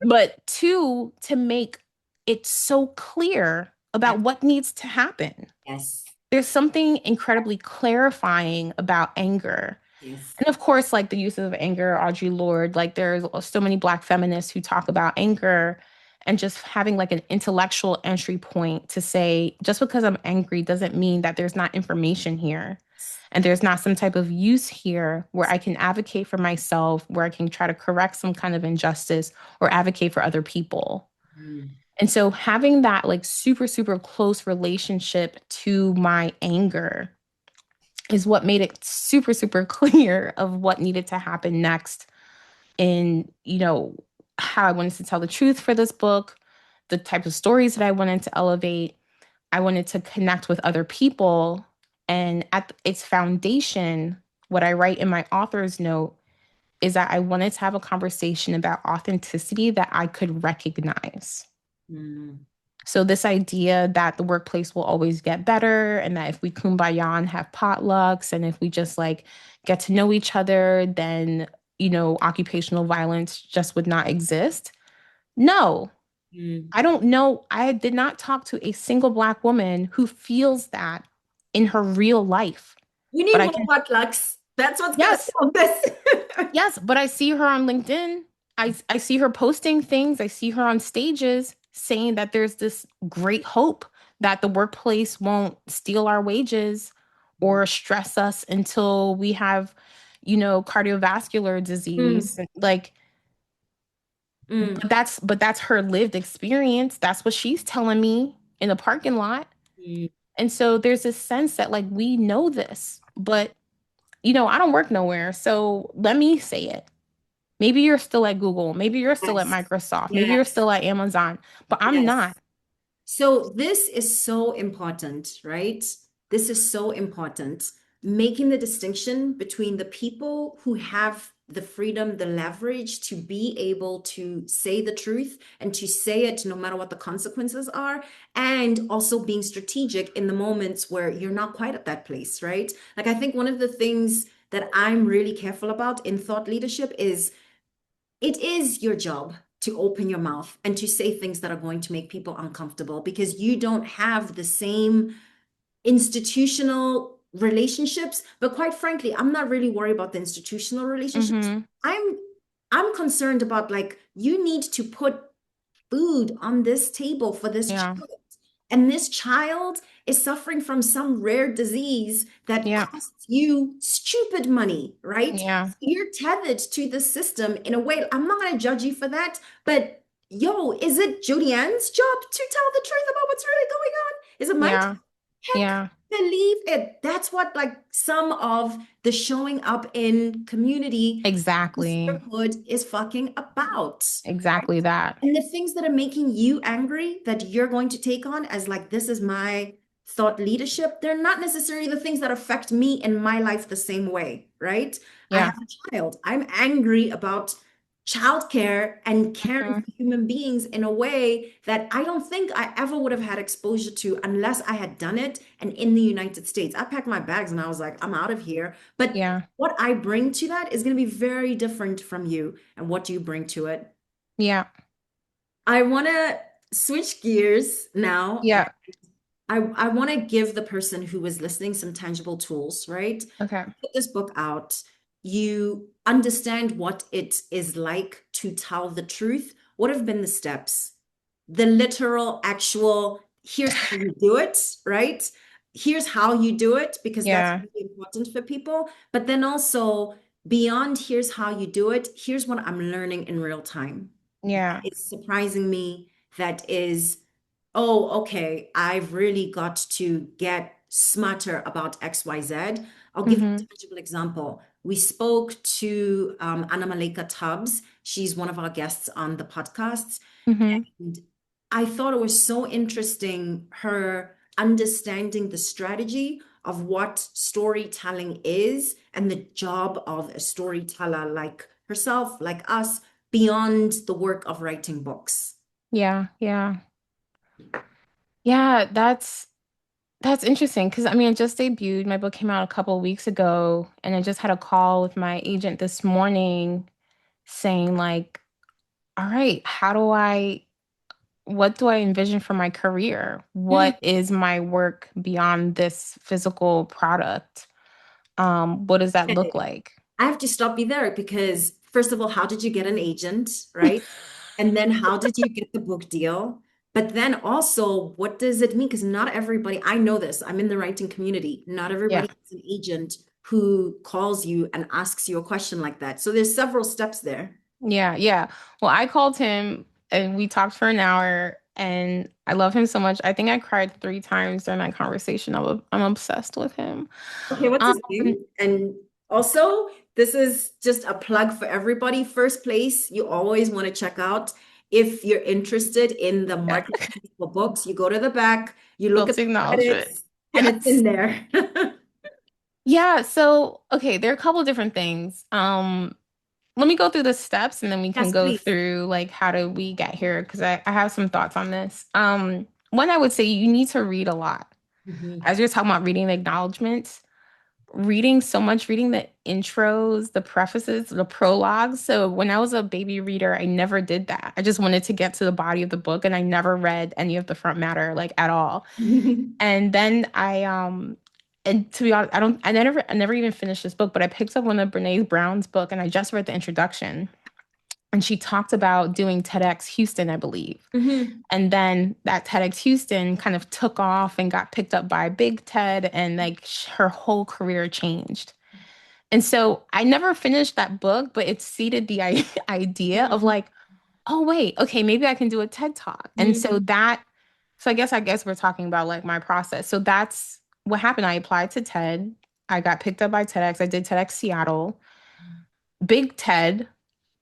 But two, to make it so clear Yes. about what needs to happen. Yes. There's something incredibly clarifying about anger. Yes. And of course, like the use of anger, Audre Lorde, like there's so many Black feminists who talk about anger and just having like an intellectual entry point to say, just because I'm angry doesn't mean that there's not information here. And there's not some type of use here where I can advocate for myself, where I can try to correct some kind of injustice or advocate for other people. Hmm. And so having that like super, super close relationship to my anger is what made it super, super clear of what needed to happen next in, how I wanted to tell the truth for this book, the type of stories that I wanted to elevate. I wanted to connect with other people And at its foundation, what I write in my author's note is that I wanted to have a conversation about authenticity that I could recognize. Mm. So this idea that the workplace will always get better and that if we kumbaya and have potlucks and if we just like get to know each other, then, occupational violence just would not exist. No, Mm. I don't know. I did not talk to a single Black woman who feels that in her real life. We But need I more can, potlucks. That's what's gonna yes, solve this. yes, but I see her on LinkedIn. I see her posting things. I see her on stages saying that there's this great hope that the workplace won't steal our wages or stress us until we have, cardiovascular Mm. disease. Like, Mm. but that's her lived experience. That's what she's telling me in the parking lot. Mm. And so there's this sense that like we know this, but I don't work nowhere. So let me say it. Maybe you're still at Google. Maybe you're still at Yes. Microsoft. Maybe you're Yes. still at Amazon, but I'm not. Yes. So this is so important, right? This is so important. Making the distinction between the people who have the freedom, the leverage to be able to say the truth and to say it no matter what the consequences are, and also being strategic in the moments where you're not quite at that place, right? Like I think one of the things that I'm really careful about in thought leadership is it is your job to open your mouth and to say things that are going to make people uncomfortable because you don't have the same institutional relationships. But quite frankly, I'm not really worried about the institutional relationships. Mm-hmm. I'm I'm concerned about like you need to put food on this table for this Yeah. child. And this child is suffering from some rare disease that Yeah. costs you stupid money, right? Yeah. So you're tethered to the system in a way. I'm not going to judge you for that, but yo, is it Jodi-Ann's job to tell the truth about what's really going on? Is it my job? Yeah. Heck, Yeah. believe it. That's what like some of the showing up in community Exactly. sisterhood is fucking about. Exactly that. And the things that are making you angry that you're going to take on as like, this is my thought leadership, they're not necessarily the things that affect me in my life the same way, right? I Yeah. have a child. I'm angry about childcare and caring Mhm. for human beings in a way that I don't think I ever would have had exposure to unless I had done it and in the United States. I packed my bags and I was like, I'm out of here. But Yeah. what I bring to that is going to be very different from you and what you bring to it. Yeah. I want to switch gears now. Yeah. I want to give the person who is listening some tangible tools, right? Okay. Put this book out. You understand what it is like to tell the truth. What have been the steps? The literal, actual, here's how you do it, right? Here's how you do it, because that's Yeah. really important for people. But then also, beyond here's how you do it, here's what I'm learning in real time. Yeah. It's surprising me that is, oh, okay, I've really got to get smarter about XYZ. I'll give you Mm-hmm. a tangible example. We spoke to Anna Malika Tubbs. She's one of our guests on the podcasts. Mm-hmm. And I thought it was so interesting, her understanding the strategy of what storytelling is and the job of a storyteller like herself, like us, beyond the work of writing books. Yeah. Yeah. Yeah. That's interesting because I mean, it just debuted. My book came out a couple of weeks ago, and I just had a call with my agent this morning saying, like, all right, what do I envision for my career? Mm. What is my work beyond this physical product? What does that look like? I have to stop you there because, first of all, how did you get an agent, right? And then how did you get the book deal? But then also, what does it mean? Because not everybody, I know this, I'm in the writing community. Not Yeah. everybody has an agent who calls you and asks you a question like that. So there's several steps there. Yeah, yeah. Well, I called him and we talked for an hour and I love him so much. I think I cried 3 times during that conversation. I'm obsessed with him. Okay, what's Um, his name? And also, this is just a plug for everybody. First place, you always want to check out if you're interested in the yeah, marketplace for books. You go to the back, you look built at to the acknowledge it. credits. and it's in Yes. there. Yeah, so okay, there are a couple of different things. Let me go through the steps and then we can Yes, go please. through like how did we get here because I have some thoughts on this. One I would say you need to read a lot. Mhm. As you're talking about reading the acknowledgments, reading the intros, the prefaces, the prologues. So when I was a baby reader, I never did that. I just wanted to get to the body of the book and I never read any of the front matter like at all. And then and to be honest, I never even finished this book, but I picked up one of Brene Brown's book and I just read the introduction. And she talked about doing TEDx Houston, I believe. Mhm. And then that TEDx Houston kind of took off and got picked up by Big Ted, and like her whole career changed. And so I never finished that book, but it seeded the idea of Mhm. like, oh, wait, okay, maybe I can do a TED Talk. And so Mhm. I guess we're talking about like my process. So that's what happened. I applied to TED. I got picked up by TEDx. I did TEDx Seattle. Big Ted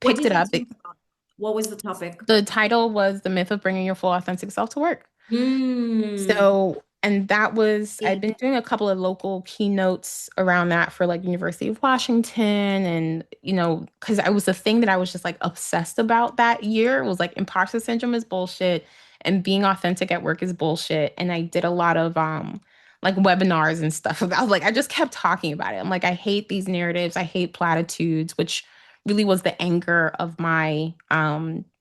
What picked did it you up. talk about? What was the topic? The title was The Myth of Bringing Your Full Authentic Self to Work. Mm. So, and that was, I've been doing a couple of local keynotes around that for like University of Washington. And, because I was the thing that I was just like obsessed about that year was like imposter syndrome is bullshit and being authentic at work is bullshit. And I did a lot of like webinars and stuff. I was like, I just kept talking about it. I'm like, I hate these narratives. I hate platitudes, which really was the anger of my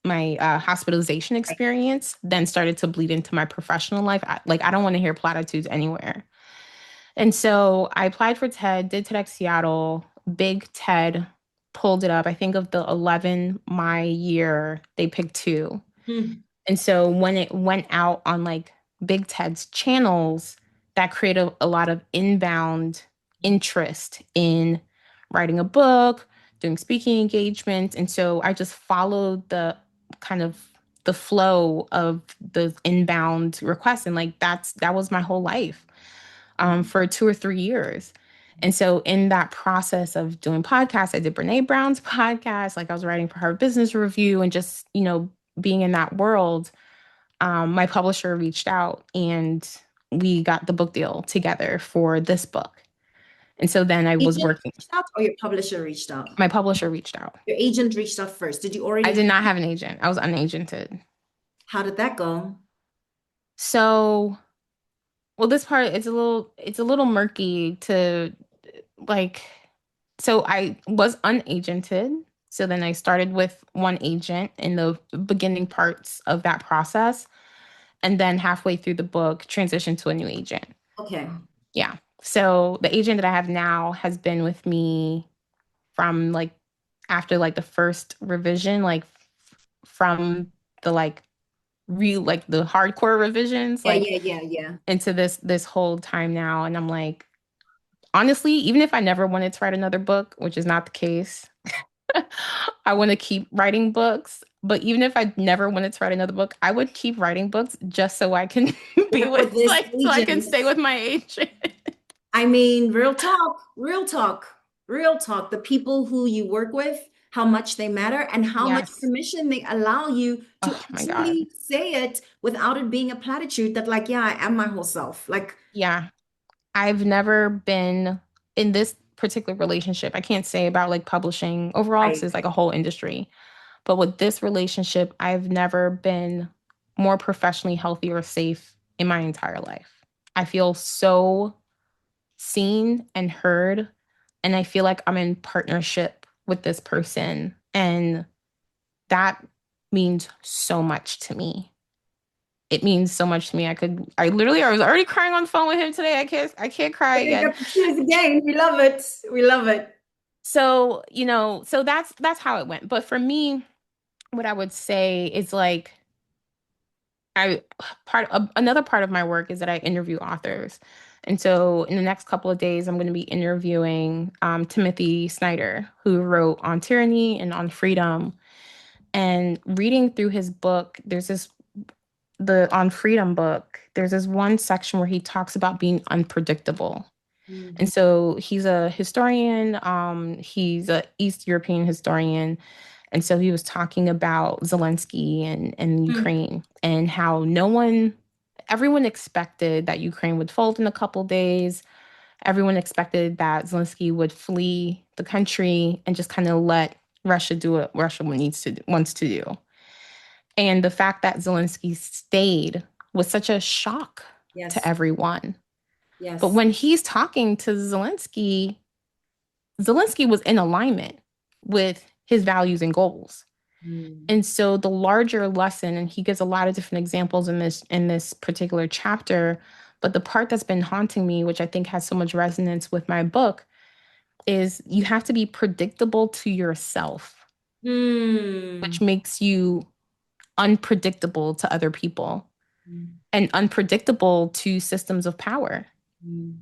hospitalization Right. experience then started to bleed into my professional life. I don't want to hear platitudes anywhere. And so I applied for TED, did TEDx Seattle, big TED, pulled it up. I think of the 11 my year, they picked two. Hmm. And so when it went out on like Big Ted's channels, that created a lot of inbound interest in writing a book, doing speaking engagements. And so I just followed the kind of the flow of the inbound requests. And like that was my whole life for 2 or 3 years. And so in that process of doing podcasts, I did Brene Brown's podcast, like I was writing for her business review and just, being in that world, my publisher reached out and we got the book deal together for this book. And so then I was Agent working. reached out or your publisher reached out? My publisher reached out. Your agent reached out first. Did you already I did have? not have an agent. I was unagented. How did that go? So, well, this part it's a little murky to like so I was unagented. So then I started with one agent in the beginning parts of that process. And then halfway through the book, transitioned to a new agent. Okay. Yeah. So the agent that I have now has been with me from like after like the first revision, like from the like real like the hardcore revisions, Yeah, like yeah, yeah, yeah. into this whole time now. And I'm like, honestly, even if I never wanted to write another book, which is not the case, I want to keep writing books. But even if I never wanted to write another book, I would keep writing books just so I can be Work with with this like so I can agent. stay with my agent. I mean, real talk, real talk, real talk. The people who you work with, how much they matter and how much Yes. permission they allow you to Oh my God. actually say it without it being a platitude that, like, yeah, I am my whole self. Like, Yeah. I've never been in this particular relationship. I can't say about like publishing overall because right. it's like a whole industry. But with this relationship, I've never been more professionally healthy or safe in my entire life. I feel so seen and heard. And I feel like I'm in partnership with this person. And that means so much to me. It means so much to me. I was already crying on the phone with him today. I can't cry Okay, again. got the tears again. We love it. We love it. So, so that's how it went. But for me, what I would say is like I another part of my work is that I interview authors. And so in the next couple of days, I'm going to be interviewing Timothy Snyder, who wrote On Tyranny and On Freedom. And reading through his book, the On Freedom book, there's this one section where he talks about being unpredictable. And Mhm. so he's a historian, he's a East European historian. And so he was talking about Zelensky and Mhm. Ukraine and how no one everyone expected that Ukraine would fold in a couple days. Everyone expected that Zelensky would flee the country and just kind of let Russia do what Russia wants to do. And the fact that Zelensky stayed was such a shock to Yes. everyone. But Yes. when he's talking to Zelensky, Zelensky was in alignment with his values and goals. Mm. And so the larger lesson, and he gives a lot of different examples in this particular chapter, but the part that's been haunting me, which I think has so much resonance with my book, is you have to be predictable to yourself, which Mm. makes you unpredictable to other people Mm. and unpredictable to systems of power. Mm.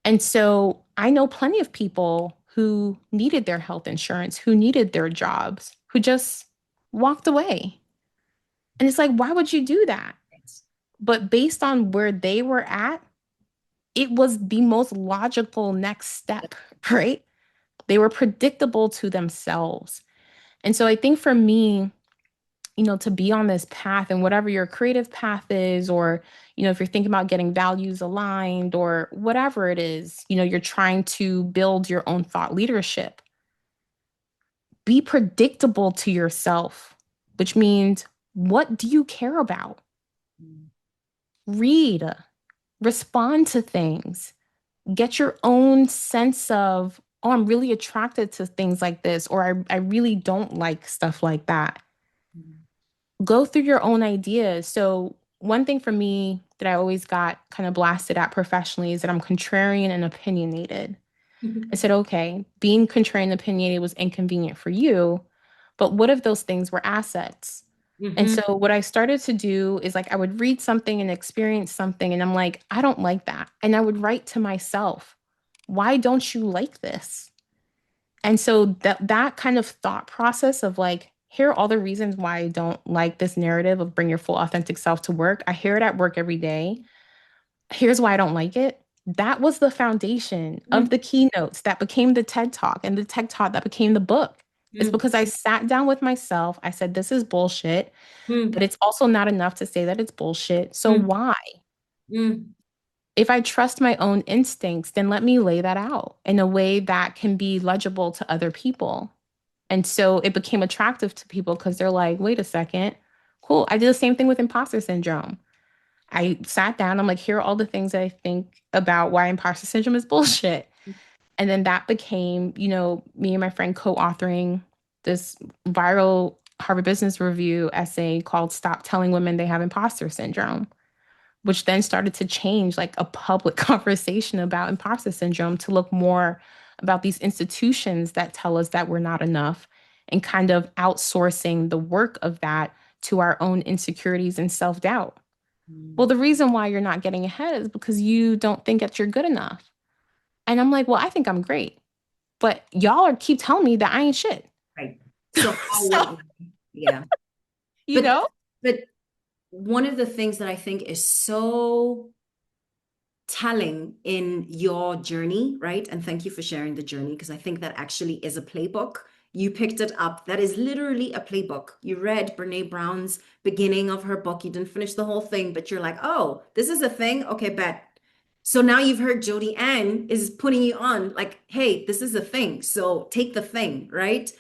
And so I know plenty of people who needed their health insurance, who needed their jobs, who just walked away. And it's like, why would you do that? But based on where they were at, it was the most logical next step, right? They were predictable to themselves. And so I think for me, to be on this path and whatever your creative path is, or, if you're thinking about getting values aligned or whatever it is, you're trying to build your own thought leadership, be predictable to yourself, which means what do you care about? Read, respond to things, get your own sense of, oh, I'm really attracted to things like this, or I really don't like stuff like that. Go through your own ideas. So one thing for me that I always got kind of blasted at professionally is that I'm contrarian and opinionated. I said, okay, being contrarian and opinionated was inconvenient for you, but what if those things were assets? And Mhm. so what I started to do is like I would read something and experience something, and I'm like, I don't like that. And I would write to myself, why don't you like this? And so that kind of thought process of like, here are all the reasons why I don't like this narrative of bring your full authentic self to work. I hear it at work every day. Here's why I don't like it. That was the foundation of Mm. the keynotes that became the TED Talk, and the TED Talk that became the book. It's Mm. because I sat down with myself. I said, this is bullshit, but Mm. it's also not enough to say that it's bullshit. So Mm. why? Mm. If I trust my own instincts, then let me lay that out in a way that can be legible to other people. And so it became attractive to people because they're like, wait a second, cool. I did the same thing with imposter syndrome. I sat down, I'm like, here are all the things that I think about why imposter syndrome is bullshit. And then that became, me and my friend co-authoring this viral Harvard Business Review essay called Stop Telling Women They Have Imposter Syndrome, which then started to change like a public conversation about imposter syndrome to look more about these institutions that tell us that we're not enough and kind of outsourcing the work of that to our own insecurities and self-doubt. Well, Mm. the reason why you're not getting ahead is because you don't think that you're good enough. And I'm like, well, I think I'm great, but y'all are keep telling me that I ain't shit. Right. So how So, would, yeah. you But know? but one of the things that I think is so telling in your journey, right? And thank you for sharing the journey, because I think that actually is a playbook. You picked it up. That is literally a playbook. You read Brene Brown's beginning of her book. You didn't finish the whole thing, but you're like, oh, this is a thing. Okay, bet. So now you've heard Jodi-Ann is putting you on like, hey, this is a thing. So take the thing, right?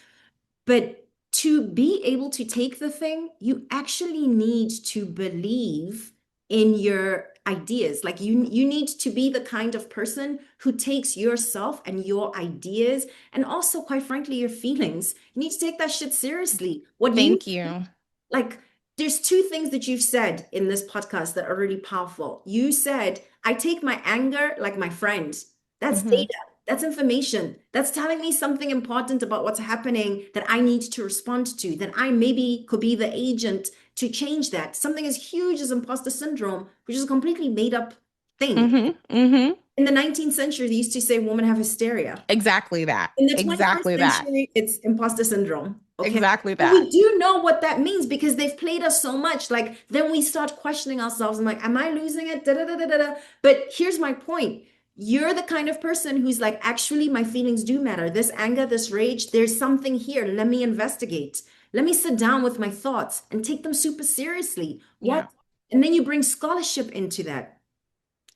But to be able to take the thing, you actually need to believe in your ideas. Like you need to be the kind of person who takes yourself and your ideas and also, quite frankly, your feelings. You need to take that shit seriously. What you Thank you. like, there's two things that you've said in this podcast that are really powerful. You said, I take my anger like my friend. That's Hmm. data. That's information. That's telling me something important about what's happening that I need to respond to, that I maybe could be the agent to change that. Something as huge as imposter syndrome, which is a completely made up thing. Hmm. Hmm. In the 19th century, they used to say women have hysteria. Exactly that. In the 21st Exactly that. century, it's imposter syndrome. Okay. Exactly But that. we do know what that means because they've played us so much. Like, then we start questioning ourselves. I'm like, am I losing it? Da, da, da, da, da, da. But here's my point. You're the kind of person who's like, actually, my feelings do matter. This anger, this rage, there's something here. Let me investigate. Let me sit down with my thoughts and take them super seriously. Yeah. What And then you bring scholarship into that.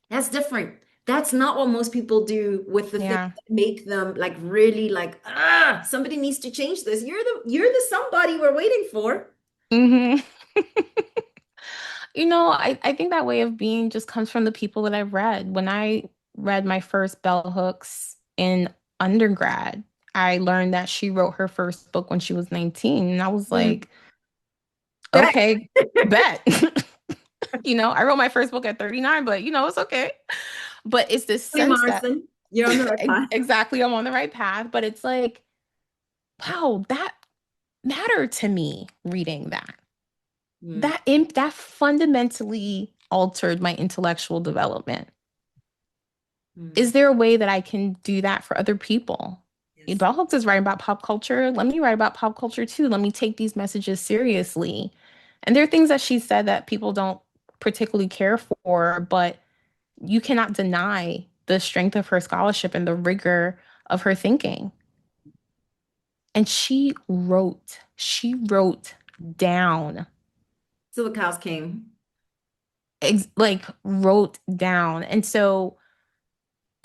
That's different. That's not what most people do with the things Yeah. that make them like really like, somebody needs to change this. You're the somebody we're waiting for. hmm I think that way of being just comes from the people that I've read. When I read my first bell hooks in undergrad, I learned that she wrote her first book when she was 19. And I was Mm. like, That okay, bet. I wrote my first book at 39, but it's okay. But it's this sense that Morrison, you're on the right path. exactly I'm on the right path. But it's like, wow, that mattered to me reading that. Mm. That fundamentally altered my intellectual development. Is Mm. there a way that I can do that for other people? Yes. Bell Hooks is writing about pop culture. Let me write about pop culture too. Let me take these messages seriously. And there are things that she said that people don't particularly care for, but you cannot deny the strength of her scholarship and the rigor of her thinking. And she wrote down, So the cows came. like wrote down. And so,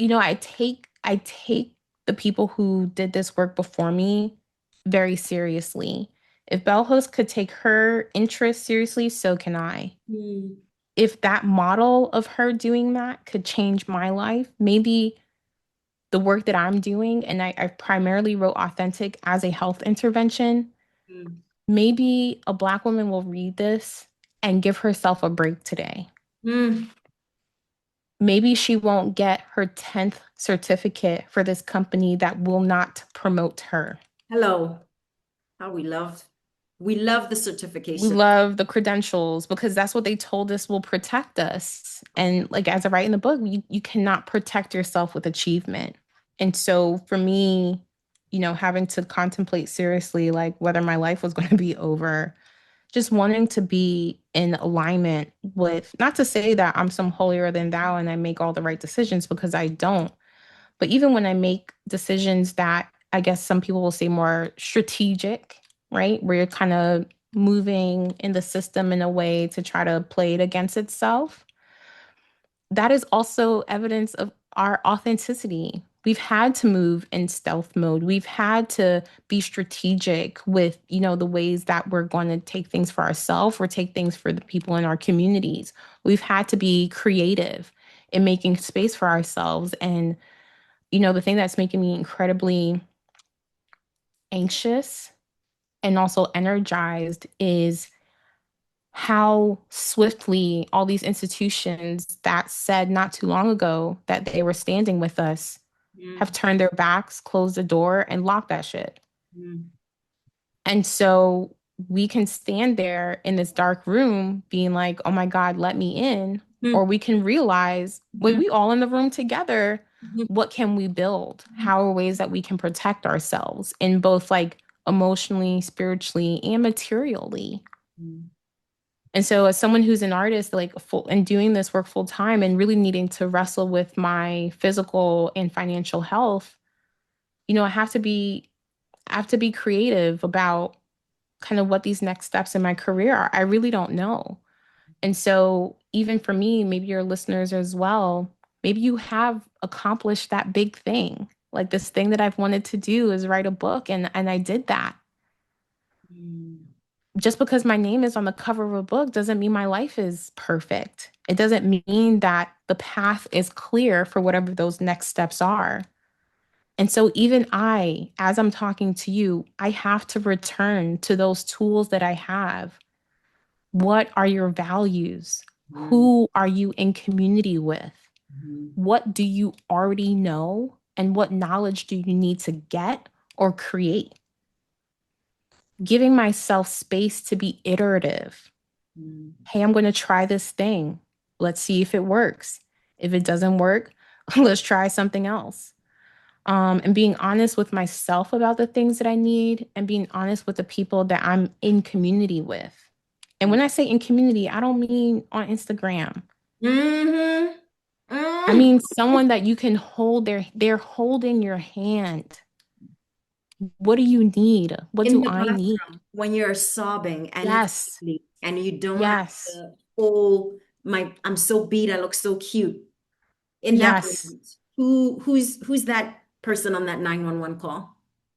I take the people who did this work before me very seriously. If Bell Hooks could take her interest seriously, so can I. Mm. If that model of her doing that could change my life, maybe the work that I'm doing, and I primarily wrote authentic as a health intervention, Mm. maybe a Black woman will read this and give herself a break today. Mm. Maybe she won't get her 10th certificate for this company that will not promote her. Hello. How we love the We certification. love the credentials because that's what they told us will protect us. And like as I write in the book, you cannot protect yourself with achievement. And so for me, having to contemplate seriously like whether my life was going to be over, just wanting to be in alignment with, not to say that I'm some holier than thou and I make all the right decisions because I don't. But even when I make decisions that I guess some people will say more strategic, right? Where you're kind of moving in the system in a way to try to play it against itself, that is also evidence of our authenticity. We've had to move in stealth mode. We've had to be strategic with, the ways that we're going to take things for ourselves or take things for the people in our communities. We've had to be creative in making space for ourselves. And the thing that's making me incredibly anxious and also energized is how swiftly all these institutions that said not too long ago that they were standing with us have Mm. turned their backs, closed the door, and locked that shit. Mm. And so we can stand there in this dark room being like, oh my God, let me in. Or Mm. we can realize, wait, Mhm. we all in the room together. Mhm. What can we build? How are ways that we can protect ourselves in both like emotionally, spiritually, and materially? Mhm. And so as someone who's an artist, like full and doing this work full time and really needing to wrestle with my physical and financial health, I have to be creative about kind of what these next steps in my career are. I really don't know. And so, even for me, maybe your listeners as well, maybe you have accomplished that big thing. Like this thing that I've wanted to do is write a book, and I did that. Mm. Just because my name is on the cover of a book doesn't mean my life is perfect. It doesn't mean that the path is clear for whatever those next steps are. And so, even I, as I'm talking to you, I have to return to those tools that I have. What are your values? Mm. Who are you in community with? Mhm. What do you already know? And what knowledge do you need to get or create? Giving myself space to be iterative. Mm. Hey, I'm going to try this thing. Let's see if it works. If it doesn't work, let's try something else. And being honest with myself about the things that I need and being honest with the people that I'm in community with. And when I say in community, I don't mean on Instagram. Mhm. I Mm. mean someone that you can hold they're holding your hand. What do you need? What In do the I need? bathroom when you're sobbing and it's Yes. ugly and you don't have Yes. whole I'm so beat, I look so cute in that Yes. moment. Who's that person on that 911 call?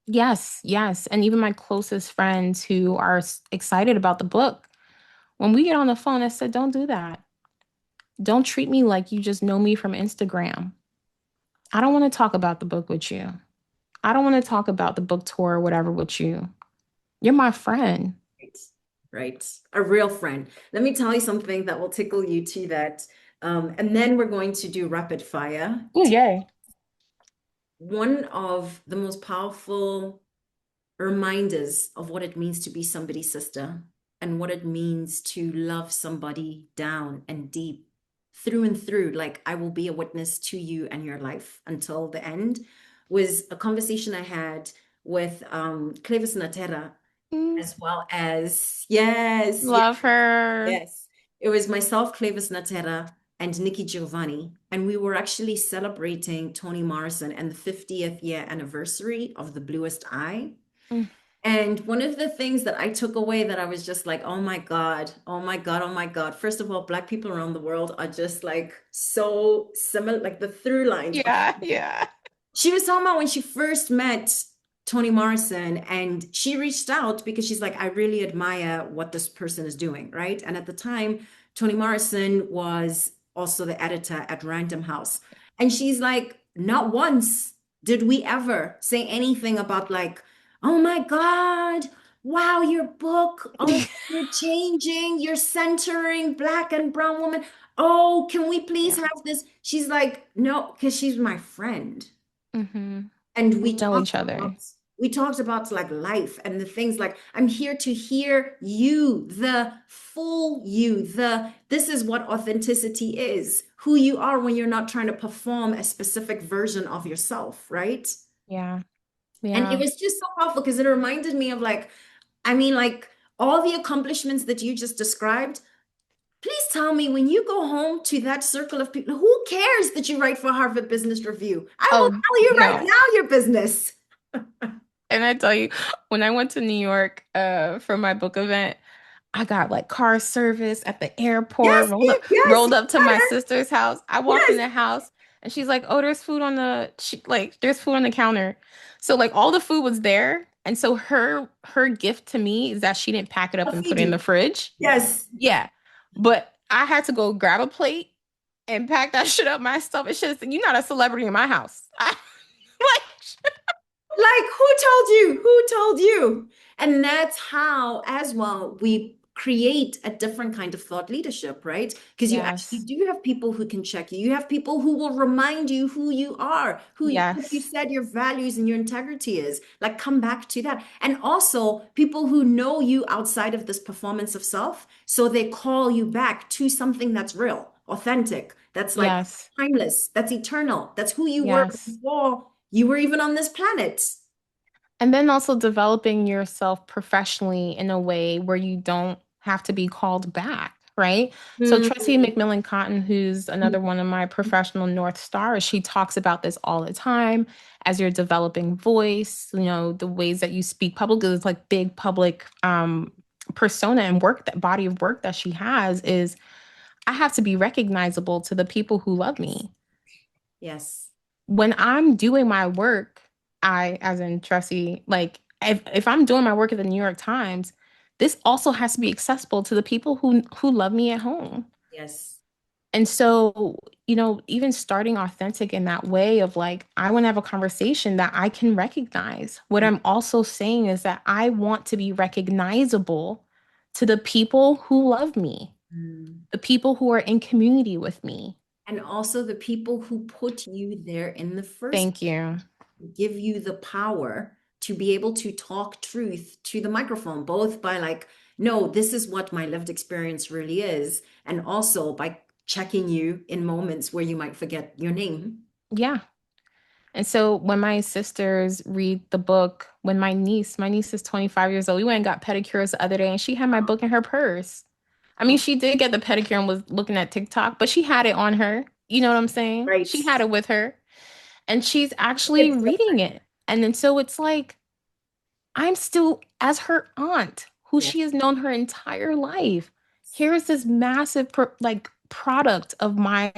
Yes, yes. And even my closest friends who are excited about the book, when we get on the phone, I said, don't do that. Don't treat me like you just know me from Instagram. I don't want to talk about the book with you. I don't want to talk about the book tour or whatever with you. You're my friend. Right. Right. A real friend. Let me tell you something that will tickle you to that. And then we're going to do rapid fire. Oh, yay. One of the most powerful reminders of what it means to be somebody's sister and what it means to love somebody down and deep through and through, like I will be a witness to you and your life until the end, was a conversation I had with Clevis Natera, Mm, as well as, yes, yes, love her. yes. It was myself, Clevis Natera, and Nikki Giovanni. And we were actually celebrating Toni Morrison and the 50th year anniversary of The Bluest Eye. Mm, And one of the things that I took away that I was just like, oh my God, oh my God, oh my God. First of all, Black people around the world are just like so similar, like the through lines. yeah, yeah. She was talking about when she first met Toni Morrison and she reached out because she's like, I really admire what this person is doing, right? And at the time, Toni Morrison was also the editor at Random House. And she's like, not once did we ever say anything about like, oh my God, wow, your book, oh, you're changing, you're centering Black and brown women. Oh, can we please Yeah. have this? She's like, no, because she's my friend. Mm-hmm. And We know each other. we talked about like life and the things like I'm here to hear you, the full you, the this is what authenticity is, who you are when you're not trying to perform a specific version of yourself, right? Yeah, And it yeah. was just so powerful because it reminded me of like, I mean, like all the accomplishments that you just described. Please tell me when you go home to that circle of people, who cares that you write for Harvard Business Review? I will Oh, tell you right no. now your business. And I tell you, when I went to New York for my book event, I got like car service at the airport, Yes, Steve, yes, rolled you up to got my her. sister's house. I walked in Yes. the house and she's like, "Oh, there's food on there's food on the counter." So like all the food was there. And so her gift to me is that she didn't pack it up I'll and feed put it in the you. fridge. Yes. Yeah. But I had to go grab a plate and pack that shit up myself. It should have said, "You're not a celebrity in my house." Like, Like, who told you? Who told you? And that's how, as well, we create a different kind of thought leadership, right? Because you actually yes. do have people who can check you. You have people who will remind you who you are, who, like you Yes. said, your values and your integrity is. Like, come back to that. And also, people who know you outside of this performance of self. So they call you back to something that's real, authentic, that's like Yes. timeless, that's eternal, that's who you were Yes. before you were even on this planet. And then also developing yourself professionally in a way where you don't have to be called back, right? So Tracy Mm. McMillan Cotton, who's another one of my professional North Stars, she talks about this all the time as you're developing voice, the ways that you speak publicly, it's like big public persona and work, that body of work that she has is I have to be recognizable to the people who love me. Yes. When I'm doing my work, I, as in Tressie, like if I'm doing my work at the New York Times, this also has to be accessible to the people who love me at home. Yes. And so, even starting authentic in that way of like, I want to have a conversation that I can recognize. What I'm also saying is that I want to be recognizable to the people who love me, Mm. the people who are in community with me. And also the people who put you there in the first Thank you. give you the power to be able to talk truth to the microphone, both by like, no, this is what my lived experience really is, and also by checking you in moments where you might forget your name. Yeah. And so when my sisters read the book, when my niece is 25 years old, we went and got pedicures the other day and she had my book in her purse. I mean, Oh, she did get the pedicure and was looking at TikTok, but she had it on her. You know what I'm saying? right. She had it with her and she's actually It's reading it. And then so it's like, I'm still as her aunt, who yes, she has known her entire life. here is this massive product of my,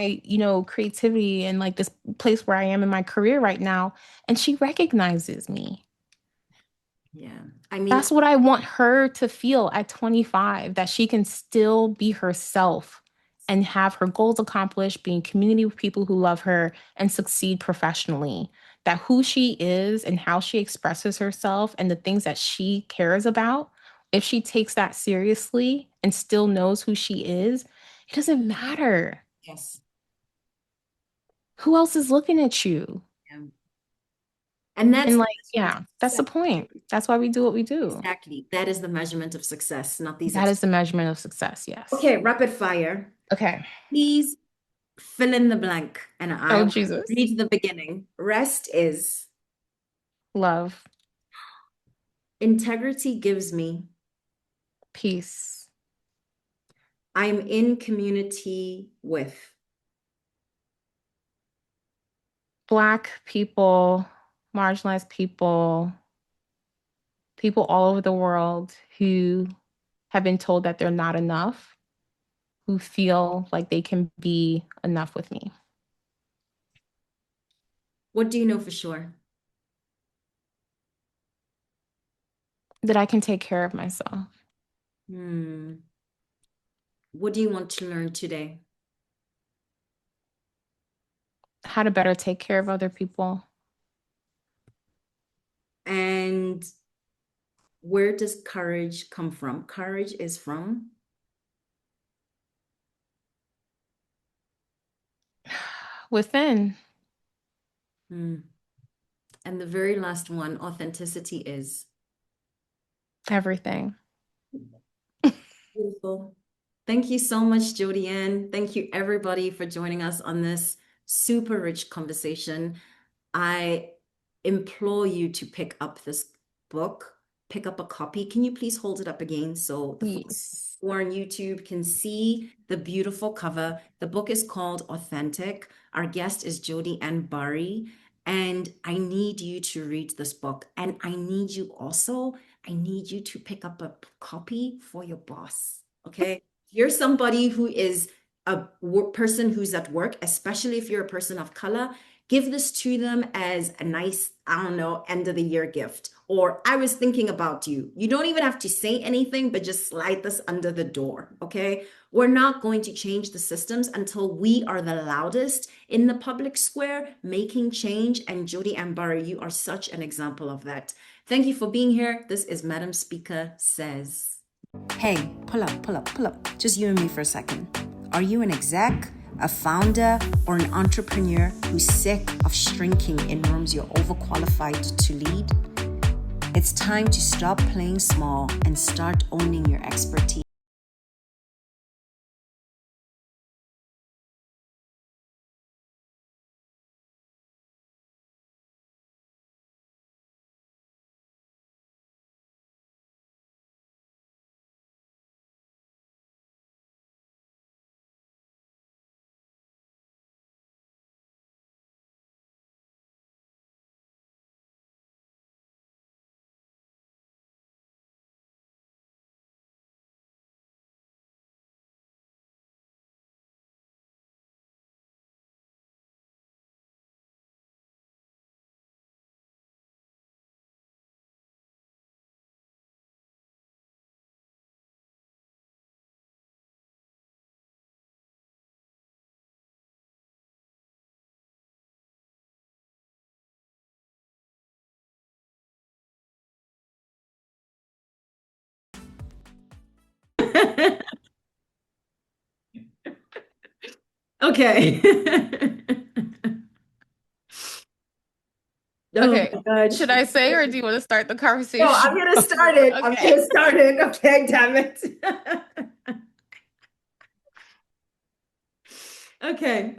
creativity and like this place where I am in my career right now, and she recognizes me. Yeah. I mean, That's what I want her to feel at 25, that she can still be herself and have her goals accomplished, be in community with people who love her, and succeed professionally. That who she is and how she expresses herself and the things that she cares about, if she takes that seriously and still knows who she is, it doesn't matter yes. who else is looking at you. Yeah. And that's And the like, measurement yeah, of that's the success. point. That's why we do what we do. Exactly. That is the measurement of success, not these. That is the measurement of success. Yes. Okay, rapid fire. Okay. Please fill in the blank, and I Oh, will Jesus. read the beginning. Rest is Love, integrity gives me. peace, I'm in community with. Black people, marginalized people, people all over the world who have been told that they're not enough, who feel like they can be enough with me, What do you know for sure? that I can take care of myself, Hmm. What do you want to learn today? how to better take care of other people. And where does courage come from? Courage is from. Within Hmm. And the very last one, authenticity is. everything. Beautiful. Thank you so much, Jodi-Ann. Thank you, everybody, for joining us on this super rich conversation. I implore you to pick up this book, pick up a copy. Can you please hold it up again so the folks Yes. who are on YouTube can see the beautiful cover? The book is called Authentic. Our guest is Jodi-Ann Burey. And I need you to read this book. And I need you to pick up a copy for your boss. Okay. If you're somebody who is a person who's at work, especially if you're a person of color, give this to them as a nice, I don't know, end of the year gift. Or I was thinking about you. You don't even have to say anything, but just slide this under the door. Okay. We're not going to change the systems until we are the loudest in the public square making change. And Jodi-Ann Burey, you are such an example of that. Thank you for being here. This is Madam Speaker Says. Hey, pull up, pull up, pull up. Just you and me for a second. Are you an exec, a founder, or an entrepreneur who's sick of shrinking in rooms you're overqualified to lead? It's time to stop playing small and start owning your expertise. Okay. Oh Okay. my God. Should I say, or do you want to start the No, I'm conversation? gonna start it. I'm Okay. gonna start it. Okay, damn it. Okay.